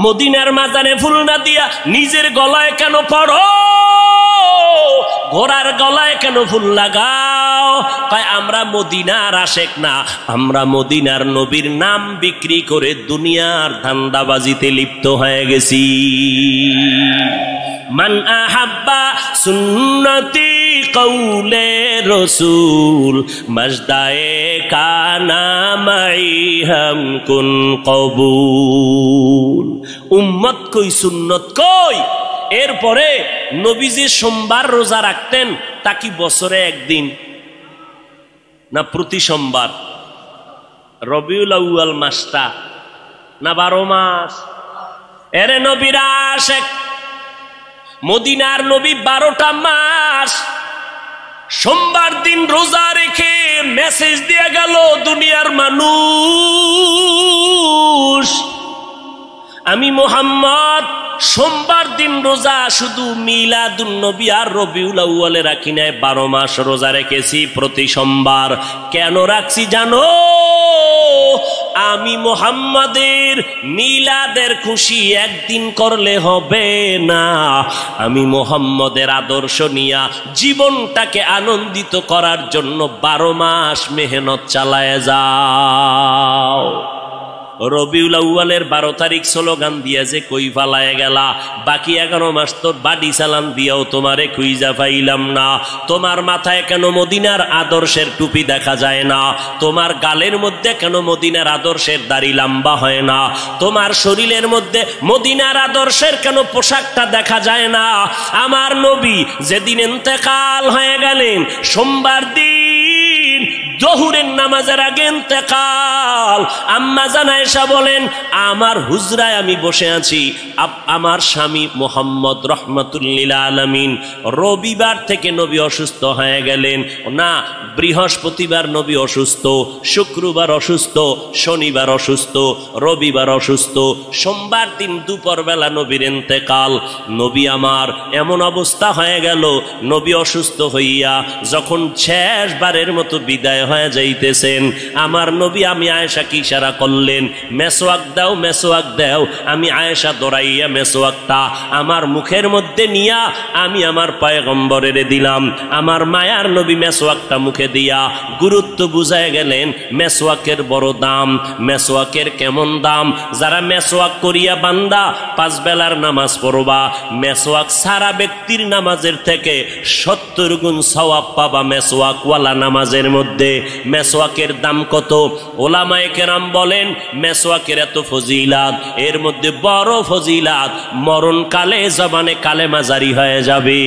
মদিনার মাজারে ফুল না দিয়া নিজের গলায় কেন পড়ো? ঘোড়ার গলায় কেন ফুল লাগাও? কয় আমরা মদিনার আশেক না, আমরা মদিনার নবীর নাম বিক্রি করে দুনিয়ার ধান্দাবাজিতে লিপ্ত হয়ে গেছি। মান আহাব্বা সুন্নতি কৌলে রসুল মজদায়ে কানা মাই হাম কুন কবুল। উম্মত কই, সুন্নত কই? এরপরে নবীজি সোমবার রোজা রাখতেন, তা কি বছরে একদিন না প্রতি সোমবার? রবিউল আউয়াল মাসটা না 12 মাস? এরে নবীর আশেক, মদিনার নবী 12টা মাস সোমবার দিন রোজা রেখে মেসেজ দিয়ে গেল দুনিয়ার মানুষ, আমি মুহাম্মদ সোমবার দিন রোজা শুধু মিলাদুন নবী আর রবিউল আউয়ালে রাখি নাই, 12 মাস রোজা রেখেছি প্রতি সোমবার। কেন রাখছি জানো? আমি মুহাম্মাদের মিলাদের খুশি একদিন করলে হবে না, আমি মুহাম্মাদের আদর্শ নিয়া জীবনটাকে আনন্দিত করার জন্য 12 মাস মেহনত চালায় যাও। রবিউল আউয়ালের 12 তারিখ স্লোগান দিয়া যে কই ফালায় গেলা, বাকি 11 মাস তো বাড়ি চালান দিয়াও তোমারে খুঁজা পাইলাম না। তোমার মাথায় কেন মদিনার আদর্শের টুপি দেখা যায় না? তোমার গালের মধ্যে কেন মদিনার আদর্শের দাড়ি লম্বা হয় না? তোমার শরীরের মধ্যে মদিনার আদর্শের কেন পোশাকটা দেখা যায় না? আমার নবী যেদিন ইন্তেকাল হয়ে গেলেন, সোমবার দিন জোহরের নামাজের আগে ইন্তেকাল, আম্মা জান আয়েশা বলেন, আমার হুজরায় আমি বসে আছি, আমার স্বামী মুহাম্মদ রহমাতুল্লিল আলামিন রবিবার থেকে নবী অসুস্থ হয়ে গেলেন না, বৃহস্পতিবার নবী অসুস্থ, শুক্রবার অসুস্থ, শনিবার অসুস্থ, রবিবার অসুস্থ, সোমবার দিন দুপুর বেলা নবীর ইন্তেকাল। নবী আমার এমন অবস্থা হয়ে গেল, নবী অসুস্থ হইয়া যখন শেষবারের মতো বিদায় হয়ে যাইতেছেন, আমার নবী আমি আয়েশাকে ইশারা করলেন, মেসওয়াক দাও, মেসওয়াক দাও। আমি আয়েশা দৌড়াইয়া মেসওয়াকটা আমার মুখের মধ্যে নিয়া আমি আমার পয়গম্বরের দিলাম। আমার মায়ার নবী মেসওয়াকটা মুখে দিয়া গুরুত্ব বুঝায় গেলেন, মেসওয়াকের বড় দাম, মেসওয়াকের কেমন দাম। যারা মেসওয়াক করিয়া বান্দা 5 বেলার নামাজ পড়বা, মেসওয়াক সারা ব্যক্তির নামাজের থেকে 70 গুণ সওয়াব পাবা মেসওয়াকওয়ালা নামাজের মধ্যে। মেসওয়াকের দাম কত? ওলামায়ে কেরাম বলেন মেসওয়াকের এত ফজিলাত, এর মধ্যে বড় ফজিলাত মরণকালে জবানে কালেমা জারি হয়ে যাবে।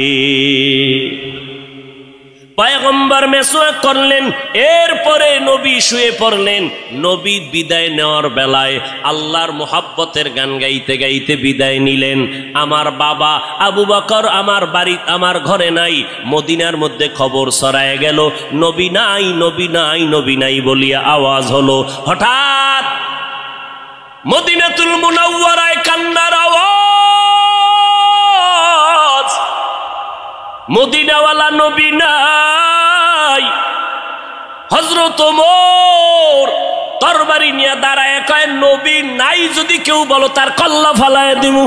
পয়গম্বর মেসওয়াক করলেন, এরপরে নবী শুয়ে পড়লেন। নবী বিদায় নেওয়ার বেলায় আল্লাহর মোহাব্বতের গান গাইতে গাইতে বিদায় নিলেন। আমার বাবা আবু বকর আমার বাড়ি আমার ঘরে নাই, মদিনার মধ্যে খবর ছড়ায় গেল নবী নাই, নবী নাই, নবী নাই বলিয়া আওয়াজ হলো। হঠাৎ মদিনাতুল মুনাওয়ারায় কান্নার আওয়াজ, মদিনাওয়ালা নবী নাই। হযরত ওমর তরবারি নিয়ে দাঁড়ায় কয়, নবী নাই যদি কেউ বলো তার কল্লা ফালায় দিমু।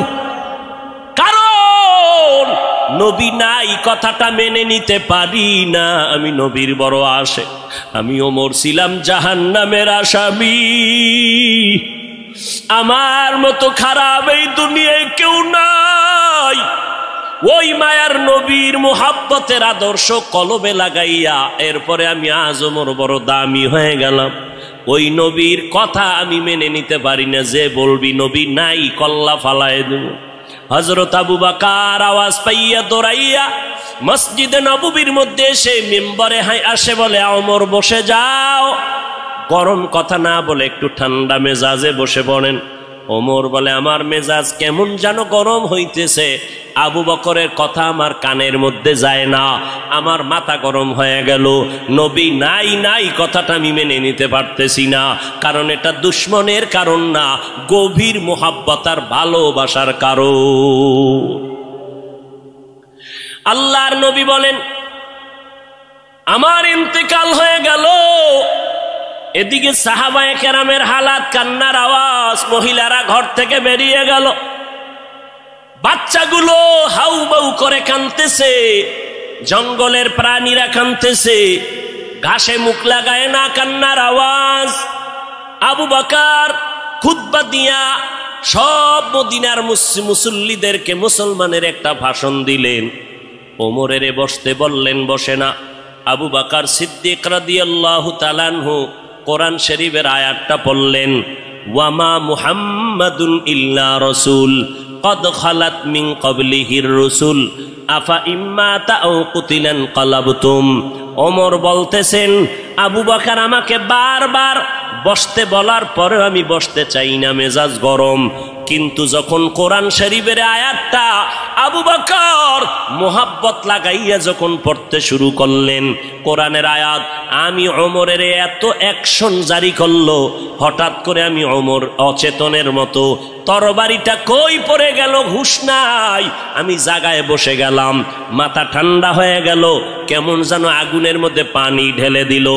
কারণ নবী নাই কথাটা মেনে নিতে পারি না, আমি নবীর বড় আশিক। আমি ওমর ছিলাম জাহান্নামের আসামি, আমার মতো খারাপ এই দুনিয়ায় কেউ নাই। ওই মায়ার নবীর মুহাব্বতের আদর্শ কলবে লাগাইয়া এরপরে আমি আজ ওমর বড় দামি হয়ে গেলাম। ওই নবীর কথা আমি মেনে নিতে পারি না, যে বলবি নবী নাই কল্লা ফালায় দেব। হযরত আবু বকর আওয়াজ পাইয়া দৌড়াইয়া মসজিদে নববীর মধ্যে এসে মিম্বরে আসে, বলে ওমর বসে যাও। গরম কথা না বলে একটু ঠান্ডা মেজাজে বসে পড়েন। ওমর বলে, আমার মেজাজ কেমন যেন গরম হইতেছে, আবু বকরের কথা আমার কানের মধ্যে যায় না, আমার মাথা গরম হয়ে গেল। নবী নাই নাই কথাটা আমি মেনে নিতে পারতেছি না, কারণ এটা দুশ্মনের কারণ না, গভীর মোহাব্বত আর ভালোবাসার কারণ। আল্লাহর নবী বলেন, আমার ইন্তেকাল হয়ে গেল। এদিকে সাহাবায়ে কেরামের হালাত, কান্নার আওয়াজ, মহিলারা ঘর থেকে বেরিয়ে গেল, বাচ্চাগুলো হাউমাউ করে কাঁদতেছে, জঙ্গলের প্রাণীরা কাঁদতেছে, ঘাসে মুখ লাগায় না, কান্নার আওয়াজ। আবু বকর খুতবা দিয়া সব মদিনার মুসল্লিদেরকে মুসলমানের একটা ভাষণ দিলেন। ওমরের বসতে বললেন, বসে না। আবু বকর সিদ্দিক রাদিয়াল্লাহু তাআলা আনহু কোরআন শরীফের আয়াতটা পড়লেন, ওয়ামা মুহাম্মাদুন ইল্লা রাসূল কদ খালাত মিন ক্বাবলিহির রাসূল আফা ইম্মাতা আও কুতিলান ক্বালাবতুম। ওমর বলতেছেন, আবু বকর আমাকে বারবার বসতে বলার পরেও আমি বসতে চাই না, মেজাজ গরম। কিন্তু যখন কোরআন শরীফের আয়াতটা আবু বকর মোহাব্বত লাগাইয়া যখন পড়তে শুরু করলেন, কোরআনের আয়াত, আমি ওমরের এত অ্যাকশন জারি করলো, হঠাৎ করে আমি ওমর অচেতনের মতো, তরবারিটা কই পড়ে গেল হুঁশ নাই, আমি জায়গায় বসে গেলাম, মাথা ঠান্ডা হয়ে গেল, কেমন যেন আগুনের মধ্যে পানি ঢেলে দিল।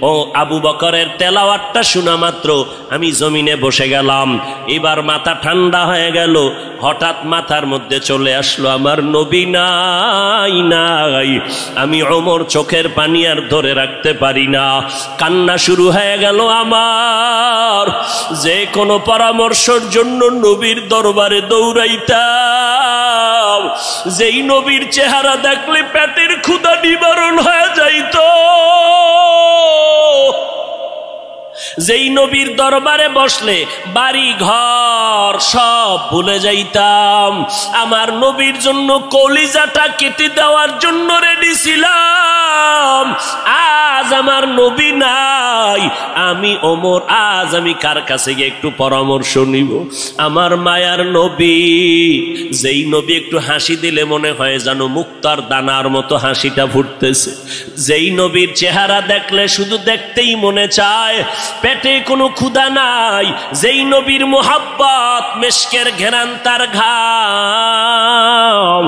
ও আবু বকরের তেলাওয়াতটা শোনা মাত্র আমি জমিনে বসে গেলাম। এবার মাথা ঠান্ডা হয়ে গেল, হঠাৎ মাথার মধ্যে চলে আসলো আমার নবী নাই নাই। আমি ওমর চোখের পানি আর ধরে রাখতে পারি না, কান্না শুরু হয়ে গেল আমার। যে কোনো পরামর্শের জন্য নবীর দরবারে দৌড়াইতাম, যেই নবীর চেহারা দেখলে পেটের ক্ষুধা নিবারণ হয়ে যাইত, যেই নবীর দরবারে বসলে বাড়ি ঘর সব ভুলে যাইতাম, আমার নবীর জন্য কলিজাটা কেটে দেওয়ার জন্য রেডি ছিলাম। আজ আমার নবী নাই, আমি ওমর আজ আমি কার কাছে গিয়ে একটু পরামর্শ নিব? আমার মায়ার নবী, যেই নবী একটু হাসি দিলে মনে হয় যেন মুক্তার দানার মতো হাসিটা ফুটতেছে, যেই নবীর চেহারা দেখলে শুধু দেখতেই মনে চায়, পেটে কোনো ক্ষুধা নাই, যেই নবীর মোহাব্বত মেশকের ঘেরান তার ঘাম,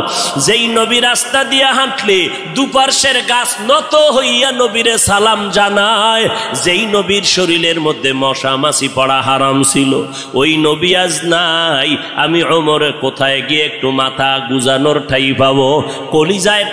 যেই নবী রাস্তা দিয়ে হাঁটলে দুপার্শ্বের গাছ নত হইয়া নবীরে সালাম জানায়, যেই নবীর শরীরের মধ্যে মশা মাছি পড়া হারাম ছিল, ওই নবী আজ নাই। আমি ওমরে কোথায় গিয়ে একটু মাথা গুজানোর ঠাই পাবো, কলিজায়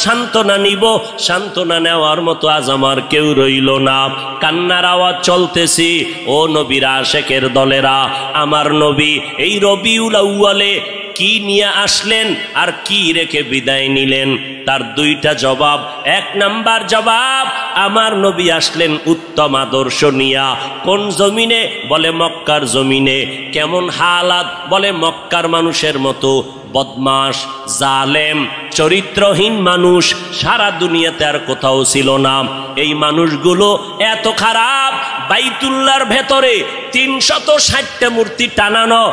সান্ত্বনা নিব, সান্ত্বনা নেওয়ার মতো আজ আমার কেউ রইল না। কান্নার আওয়াজ চলতেছি। ও নবীর আশেকের দলেরা, আমার নবী এই রবিউল আউয়ালে কি নিয়ে আসলেন আর কি রেখে বিদায় নিলেন? তার দুইটা জবাব। এক নাম্বার জবাব, আমার নবী আসলেন উত্তম আদর্শ নিয়া। কোন জমিনে? বলে মক্কার জমিনে। কেমন হালাত? বলে মক্কার মানুষের মতো বদমাশ, জালেম, চরিত্রহীন মানুষ সারা দুনিয়াতে আর কোথাও ছিল না। এই মানুষগুলো এত খারাপ, বাইতুল্লাহর ভেতরে 360টা মূর্তি টানানো,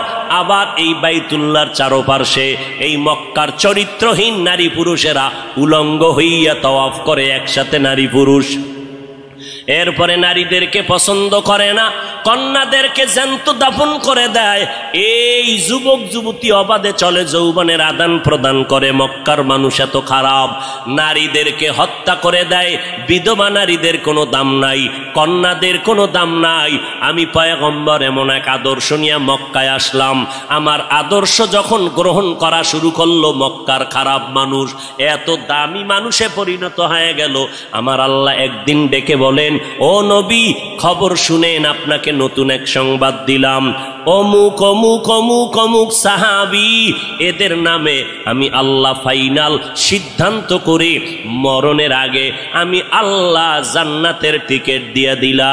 আবার এই বাইতুল্লাহর চারপাশে এই মক্কার চরিত্রহীন নারী পুরুষেরা উলঙ্গ হইয়া তাওয়াফ করে একসাথে নারী পুরুষ। এরপরে নারীদেরকে পছন্দ করে না, কন্যাদেরকে জ্যান্ত দাফন করে দেয়। এই যুবক যুবতী অবাধে চলে, যৌবনের আদান প্রদান করে। মক্কার মানুষ এত খারাপ, নারীদেরকে হত্যা করে দেয়। বিধবা নারীদের কোনো দাম নাই, কন্যাদের কোনো দাম নাই। আমি পয়গম্বর এমন এক আদর্শ নিয়ে মক্কায় আসলাম। আমার আদর্শ যখন গ্রহণ করা শুরু করলো, মক্কার খারাপ মানুষ এত দামি মানুষে পরিণত হয়ে গেল। আমার আল্লাহ একদিন ডেকে বলেন, ও নবী, খবর শুনেন, আপনাকে নতুন এক সংবাদ দিলাম। অমুক অমুক অমুক অমুক সাহাবী, এদের নামে আমি আল্লাহ ফাইনাল সিদ্ধান্ত করে মরণের আগে আমি আল্লাহ জান্নাতের টিকিট দিয়ে দিলাম।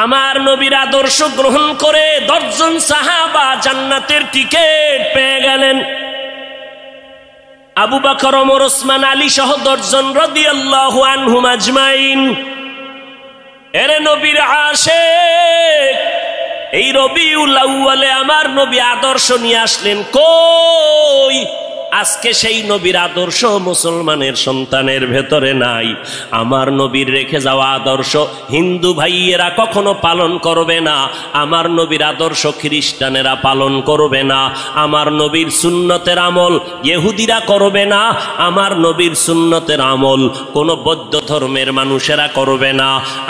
আমার নবীর আদর্শ গ্রহণ করে 10 জন সাহাবা জান্নাতের টিকিট পেয়ে গেলেন। আবু বকর, ওমর, ওসমান, আলী সহ 10 জন রাদিয়াল্লাহু আনহুম আজমাইন। এরে নবীর আশিক, এই রবিউল আউয়ালে আমার নবী আদর্শ নিয়ে আসলেন। কই? আজকে সেই নবীর আদর্শ মুসলমানের সন্তানের ভেতরে নাই। আমার নবীর রেখে যাওয়া আদর্শ হিন্দু ভাইয়েরা কখনো পালন করবে না। আমার নবীর আদর্শ খ্রিস্টানেরা পালন করবে না। আমার নবীর সুন্নতের আমল ইহুদিরা করবে না। আমার নবীর সুন্নতের আমল কোনো বৌদ্ধ ধর্মের মানুষেরা করবে না।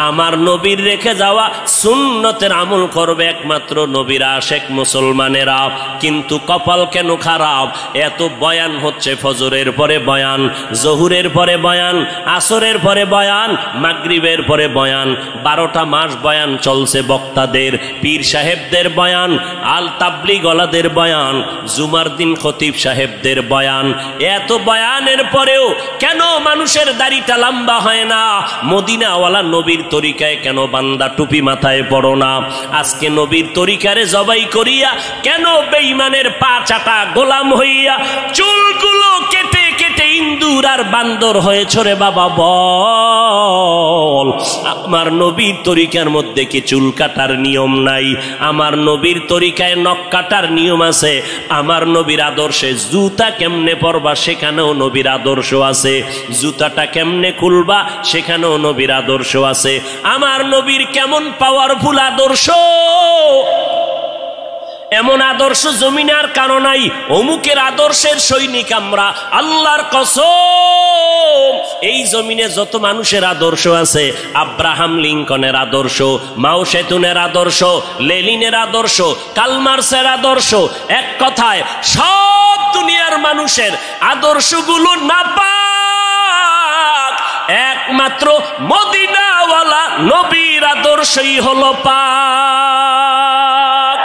আমার নবীর রেখে যাওয়া সুন্নতের আমল করবে একমাত্র নবীর আশিক মুসলমানেরা। কিন্তু কপাল কেন খারাপ, এত বয়ান হচ্ছে, ফজরের পরে বয়ান, জহুরের পরে বয়ান, আসরের পরে বয়ান, মাগরিবের পরে বয়ান, 12টা মাস বয়ান চলছে বক্তাদের, পীর সাহেবদের বয়ান, আল তাবলিগওয়ালাদের বয়ান, জুমার দিন খতিব সাহেবদের বয়ান। এত বয়ানের পরেও কেন মানুষের দাড়িটা লম্বা হয় না? মদিনাওয়ালা নবীর তরিকায় কেন বান্দা টুপি মাথায় পড়ো না? আজকে নবীর তরিকারে জবাই করিয়া কেন বেঈমানের পা চাটা গোলাম হইয়া চুলগুলো কেটে কেটে ইন্দুর আর বান্দর হয়েছ রে বাবা? বল, আমার নবীর তরিকার মধ্যে কি চুল কাটার নিয়ম নাই? আমার নবীর তরিকায় নখ কাটার নিয়ম আছে। আমার নবীর আদর্শে জুতা কেমনে পরবা সেখানেও নবীর আদর্শ আছে। জুতাটা কেমনে খুলবা সেখানেও নবীর আদর্শ আছে। আমার নবীর কেমন পাওয়ারফুল আদর্শ! এমন আদর্শ জমিনে আর কারো নাই। অমুকের আদর্শের সৈনিক আমরা, আল্লাহর কসম। এই জমিনে যত মানুষের আদর্শ আছে, আব্রাহাম লিঙ্কনের আদর্শ, মাও সেতুনের আদর্শ, লেনিনের আদর্শ, কালমার্সের আদর্শ, এক কথায় সব দুনিয়ার মানুষের আদর্শগুলো নাপাক। একমাত্র মদিনাওয়ালা নবীর আদর্শই হলো পাক।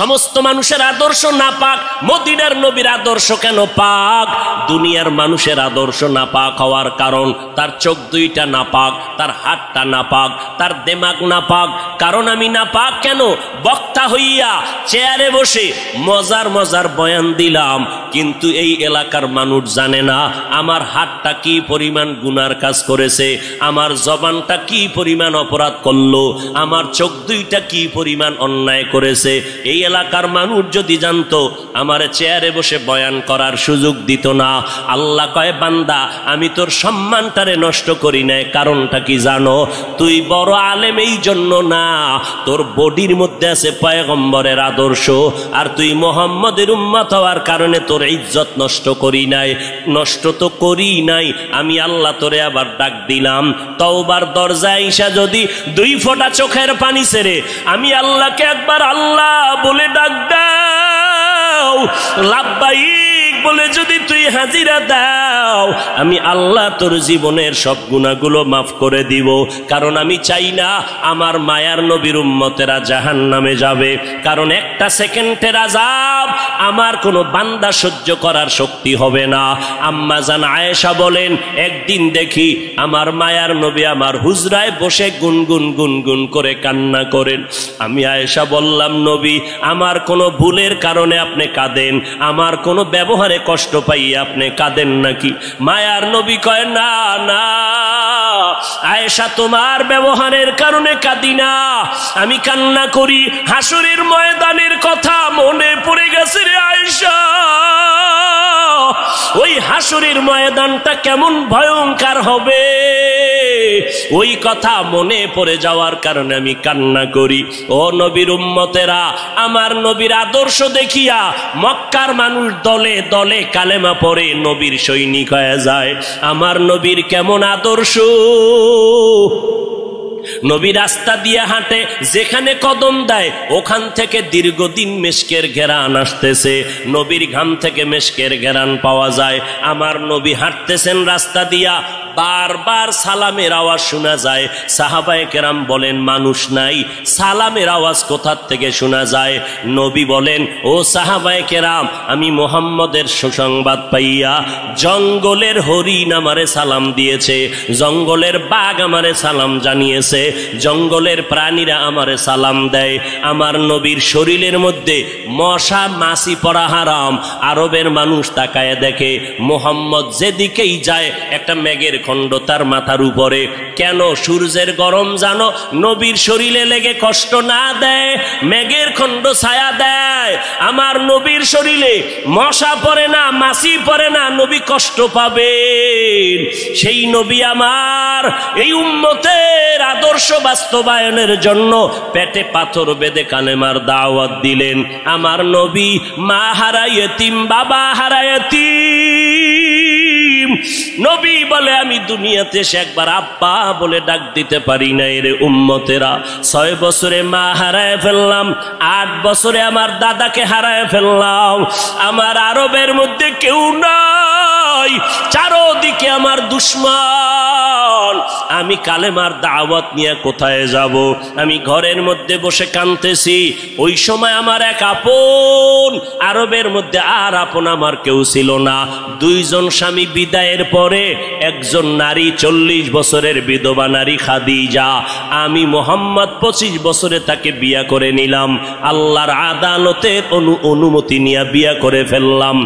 সমস্ত মানুষের আদর্শ নাপাক, মদিনার নবীর আদর্শ কেন পাক? দুনিয়ার মানুষের আদর্শ নাপাক হওয়ার কারণ তার চোখ দুইটা নাপাক, তার হাতটা নাপাক, তার দেমাগ নাপাক। কারণ আমি নাপাক কেন? বক্তা হইয়া চেয়ারে বসে মজার মজার বয়ান দিলাম, কিন্তু এই এলাকার মানুষ জানে না আমার হাতটা কি পরিমাণ গুনার কাজ করেছে, আমার জবানটা কি পরিমাণ অপরাধ করলো, আমার চোখ দুইটা কি পরিমাণ অন্যায় করেছে। এই এলাকার মানুষ যদি জানতো, আমার চেয়ারে বসে বয়ান করার সুযোগ দিত না। আল্লাহ কয়, বান্দা আমি তোর সম্মানটারে নষ্ট করি নাই। কারণটা কি জানো? তুই বড় আলেম এই জন্য না, তোর বডির মধ্যে আছে পয়গম্বরের আদর্শ, আর তুই মুহাম্মদের উম্মত হওয়ার কারণে তোর ইজ্জত নষ্ট করি নাই। নষ্ট তো করি নাই, আমি আল্লাহ তোরে আবার ডাক দিলাম। তওবার দরজায় আইসা যদি 2 ফোঁটা চোখের পানি ছেড়ে আমি আল্লাহকে একবার আল্লাহ বলে ডাক দাও, লাব্বাইক বলে যদি তুই হাজিরা দাও আমি আল্লাহ তোর জীবনের সব গুনাহগুলো মাফ করে দিব, কারণ আমি চাই না আমার মায়ার নবীর উম্মতেরা জাহান্নামে যাবে, কারণ একটা সেকেন্ডের আযাব আমার কোনো বান্দা সহ্য করার শক্তি হবে না। আম্মা জান আয়েশা বলেন, একদিন দেখি আমার মায়ার নবী আমার হুজরায় বসে গুনগুন গুনগুন করে কান্না করেন। আমি আয়েশা বললাম, নবী আমার কোনো ভুলের কারণে আপনি কাঁদেন, আমার কোনো ব্যবহারে কষ্ট পাইয়ে আপনি কাঁদেন নাকি? মায়ার নবী কয়, না না আয়েশা, তোমার ব্যবহারের কারণে কাঁদি না, আমি কান্না করি হাসরের ময়দানের কথা মনে পড়ে গেছে রে আয়েশা। ওই হাসরের ময়দানটা কেমন ভয়ঙ্কর হবে, ওই কথা মনে পড়ে যাওয়ার কারণে আমি কান্না করি। ও নবীর উম্মতেরা, আমার নবীর আদর্শ দেখিয়া মক্কার মানুষ দলে দলে কালেমা পড়ে নবীর সৈনিক হয়ে যায়। আমার নবীর কেমন আদর্শ! নবী রাস্তা দিয়ে হাঁটে, যেখানে কদম দেয় ওখান থেকে দীর্ঘদিন মেশকের ঘেরান আসতেছে, নবীর ঘাম থেকে মেশকের ঘেরান পাওয়া যায়। আমার নবী হাঁটতেছেন রাস্তা দিয়া, বারবার সালামের আওয়াজ শোনা যায়। সাহাবায়ে কেরাম বলেন, মানুষ নাই, সালামের আওয়াজ কোথা থেকে শোনা যায়? নবী বলেন, ও সাহাবায়ে কেরাম, আমি মুহাম্মদের সুসংবাদ পাইয়া জঙ্গলের হরিণ আমারে সালাম দিয়েছে, জঙ্গলের বাঘ আমারে সালাম জানিয়েছে, জঙ্গলের প্রাণীরা আমারে সালাম দেয়। আমার নবীর শরীরের মধ্যে মশা মাছি পড়া হারাম। আরবের মানুষ তাকায় দেখে মুহাম্মদ যেদিকেই যায় একটা মেঘের খণ্ড তার মাথার উপরে। কেন? সূর্যের গরম জানো নবীর শরীরে লেগে কষ্ট না দেয়, মেঘের খণ্ড ছায়া দেয়। আমার নবীর শরীরে মশা পড়ে না, মাছি পড়ে না, নবী কষ্ট পাবেন। সেই নবী আমার এই উম্মতের আদর্শ বাস্তবায়নের জন্য পেটে পাথর বেঁধে কালেমার দাওয়াত দিলেন। আমার নবী মা হারা ইয়েতিম, বাবা হারা ইয়েতিম। নবী বলে, আমি দুনিয়াতে এসে একবার আব্বা বলে ডাক দিতে পারি না রে উম্মতেরা। 6 বছরে মা হারায় ফেললাম, 8 বছরে আমার দাদাকে হারায় ফেললাম। আমার আরবের মধ্যে কেউ নাই, চারদিকে আমার দুশ্মন। আমি কালেমার দাওয়াত নিয়ে কোথায় যাব? আমি ঘরের মধ্যে বসে কাঁদতেছি। ওই সময় আমার এক আপন, আরবের মধ্যে আর আপন আমার কেউ ছিল না। 2 জন স্বামী বিদায়ের পরে একজন নারী, 40 বছরের বিধবা নারী খাদিজা। আমি মুহাম্মদ 25 বছরে তাকে বিয়া করে নিলাম, আল্লাহর আদালতের অনুমতি নিয়ে বিয়া করে ফেললাম।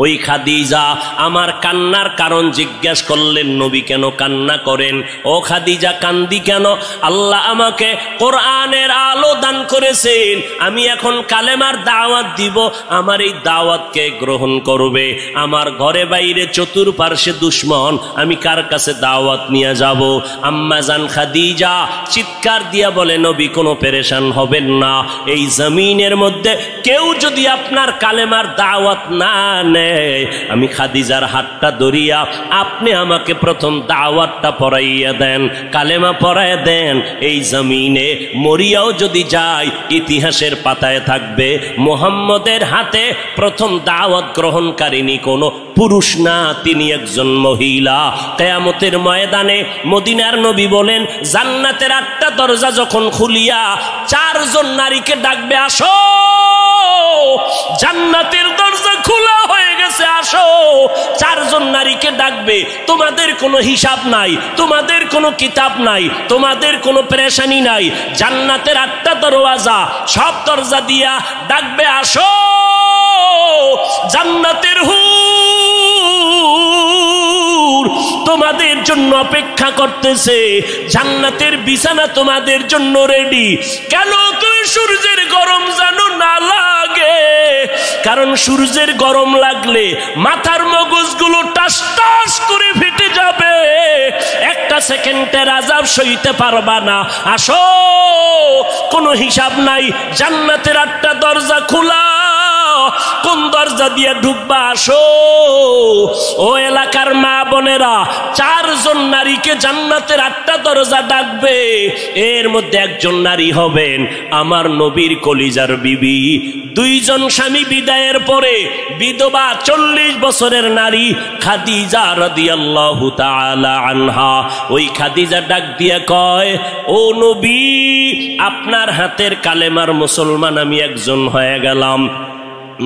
ওই খাদিজা আমার কান্নার কারণ জিজ্ঞাসা করলেন, নবী কেন কান্না করেন? ও খাদিজা কান্দি কেন? আল্লাহ আমাকে কোরআনের আলো দান করেছেন, আমি এখন কালেমার দাওয়াত দিব, আমার এই দাওয়াতকে গ্রহণ করবে। আমার ঘরে বাইরে চতুর্পার্শ্বে দুশ্মন, আমি কার কাছে দাওয়াত নিয়ে যাব? আম্মা জান খাদিজা চিৎকার দিয়া বলে, নবী কোনো পেরেশান হবেন না, এই জমিনের মধ্যে কেউ যদি আপনার কালেমার দাওয়াত না নেয়, আমি খাদিজার হাতটা ধরিয়া আপনি আমাকে প্রথম দাওয়াতটা পড়াইয়া দেন, কালেমা পড়াইয়া দেন। এই জমিনে মরিয়াও যদি যায়, ইতিহাসের পাতায় থাকবে মুহাম্মদের হাতে প্রথম দাওয়াত গ্রহণকারিনী কোনো পুরুষ না, তিনি একজন মহিলা। কিয়ামতের ময়দানে মদিনার নবী বলেন, জান্নাতের 8টা দরজা যখন খুলিয়া 4 জন নারীকে ডাকবে, আসো, জান্নাতের দরজা খোলা হয়ে গেছে, আসো। 4 জন নারীকে ডাকবে, তোমাদের কোনো হিসাব নাই, তোমাদের কোনো কিতাব নাই, তোমাদের কোনো পেরেশানি নাই। জান্নাতের 8টা দরওয়াজা, সব দরজা দিয়া ডাকবে, আসো, জান্নাতের হুর তোমাদের জন্য অপেক্ষা করতেছে, জান্নাতের বিছানা তোমাদের জন্য রেডি। কেন? তুমি সূর্যের গরম জানো না লাগে, কারণ সূর্যের গরম লাগলে মাথার মগজগুলো টাস টাস করে ফেটে যাবে, একটা সেকেন্ডের আযাব সইতে পারবা না। আসো, কোনো হিসাব নাই, জান্নাতের 8টা দরজা খোলা, কোন দরজা দিয়ে ঢুকবা আসো। ও এলাকার মা বোনেরা, 4 জন নারীকে জান্নাতের 8টা দরজা ডাকবে, এর মধ্যে একজন নারী হবেন আমার নবীর কলিজার বিবি। 2 জন স্বামী বিদায়ের পরে বিধবা 40 বছরের নারী খাদিজা রাদিয়াল্লাহু তাআলা আনহা। ওই খাদিজা ডাক দিয়ে কয়, ও নবী, আপনার হাতের কালেমার মুসলমান আমি একজন হয়ে গেলাম।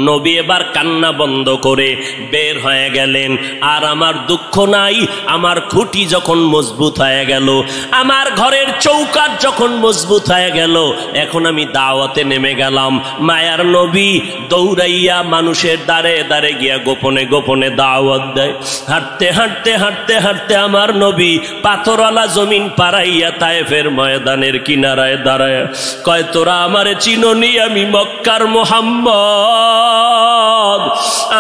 নবী এবার কান্না বন্ধ করে বের হয়ে গেলেন। আর আমার দুঃখ নাই, আমার খুঁটি যখন মজবুত হয়ে গেল, আমার ঘরের চৌকাঠ যখন মজবুত হয়ে গেল, এখন আমি দাওয়াতে নেমে গেলাম। মায়ার নবী দৌড়াইয়া মানুষের দ্বারে দ্বারে গিয়া গোপনে গোপনে দাওয়াত দেয়। হাঁটতে হাঁটতে হাঁটতে হাঁটতে আমার নবী পাথরওয়ালা জমিন পাড়াইয়া তায়েফের ময়দানের কিনারায় দাঁড়ায় কয়, তোরা আমারে চিননি, আমি মক্কার মুহাম্মদ,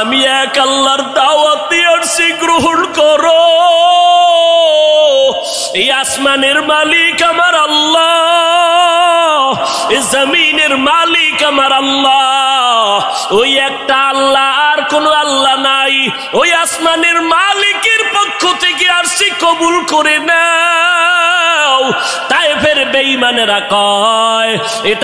আমি এক আল্লাহর দাওয়াত দিয়ে আসছি, গ্রহণ করো। এই আসমানের মালিক আমার আল্লাহ, এই জমিনের মালিক আমার আল্লাহ, ওই একটা আল্লাহ, আর কোন আল্লাহ নাই। ওই আসমানের মালিকের পক্ষ থেকে আসছি, কবুল করে নাও। তায়েফের বেঈমানেরা কয়,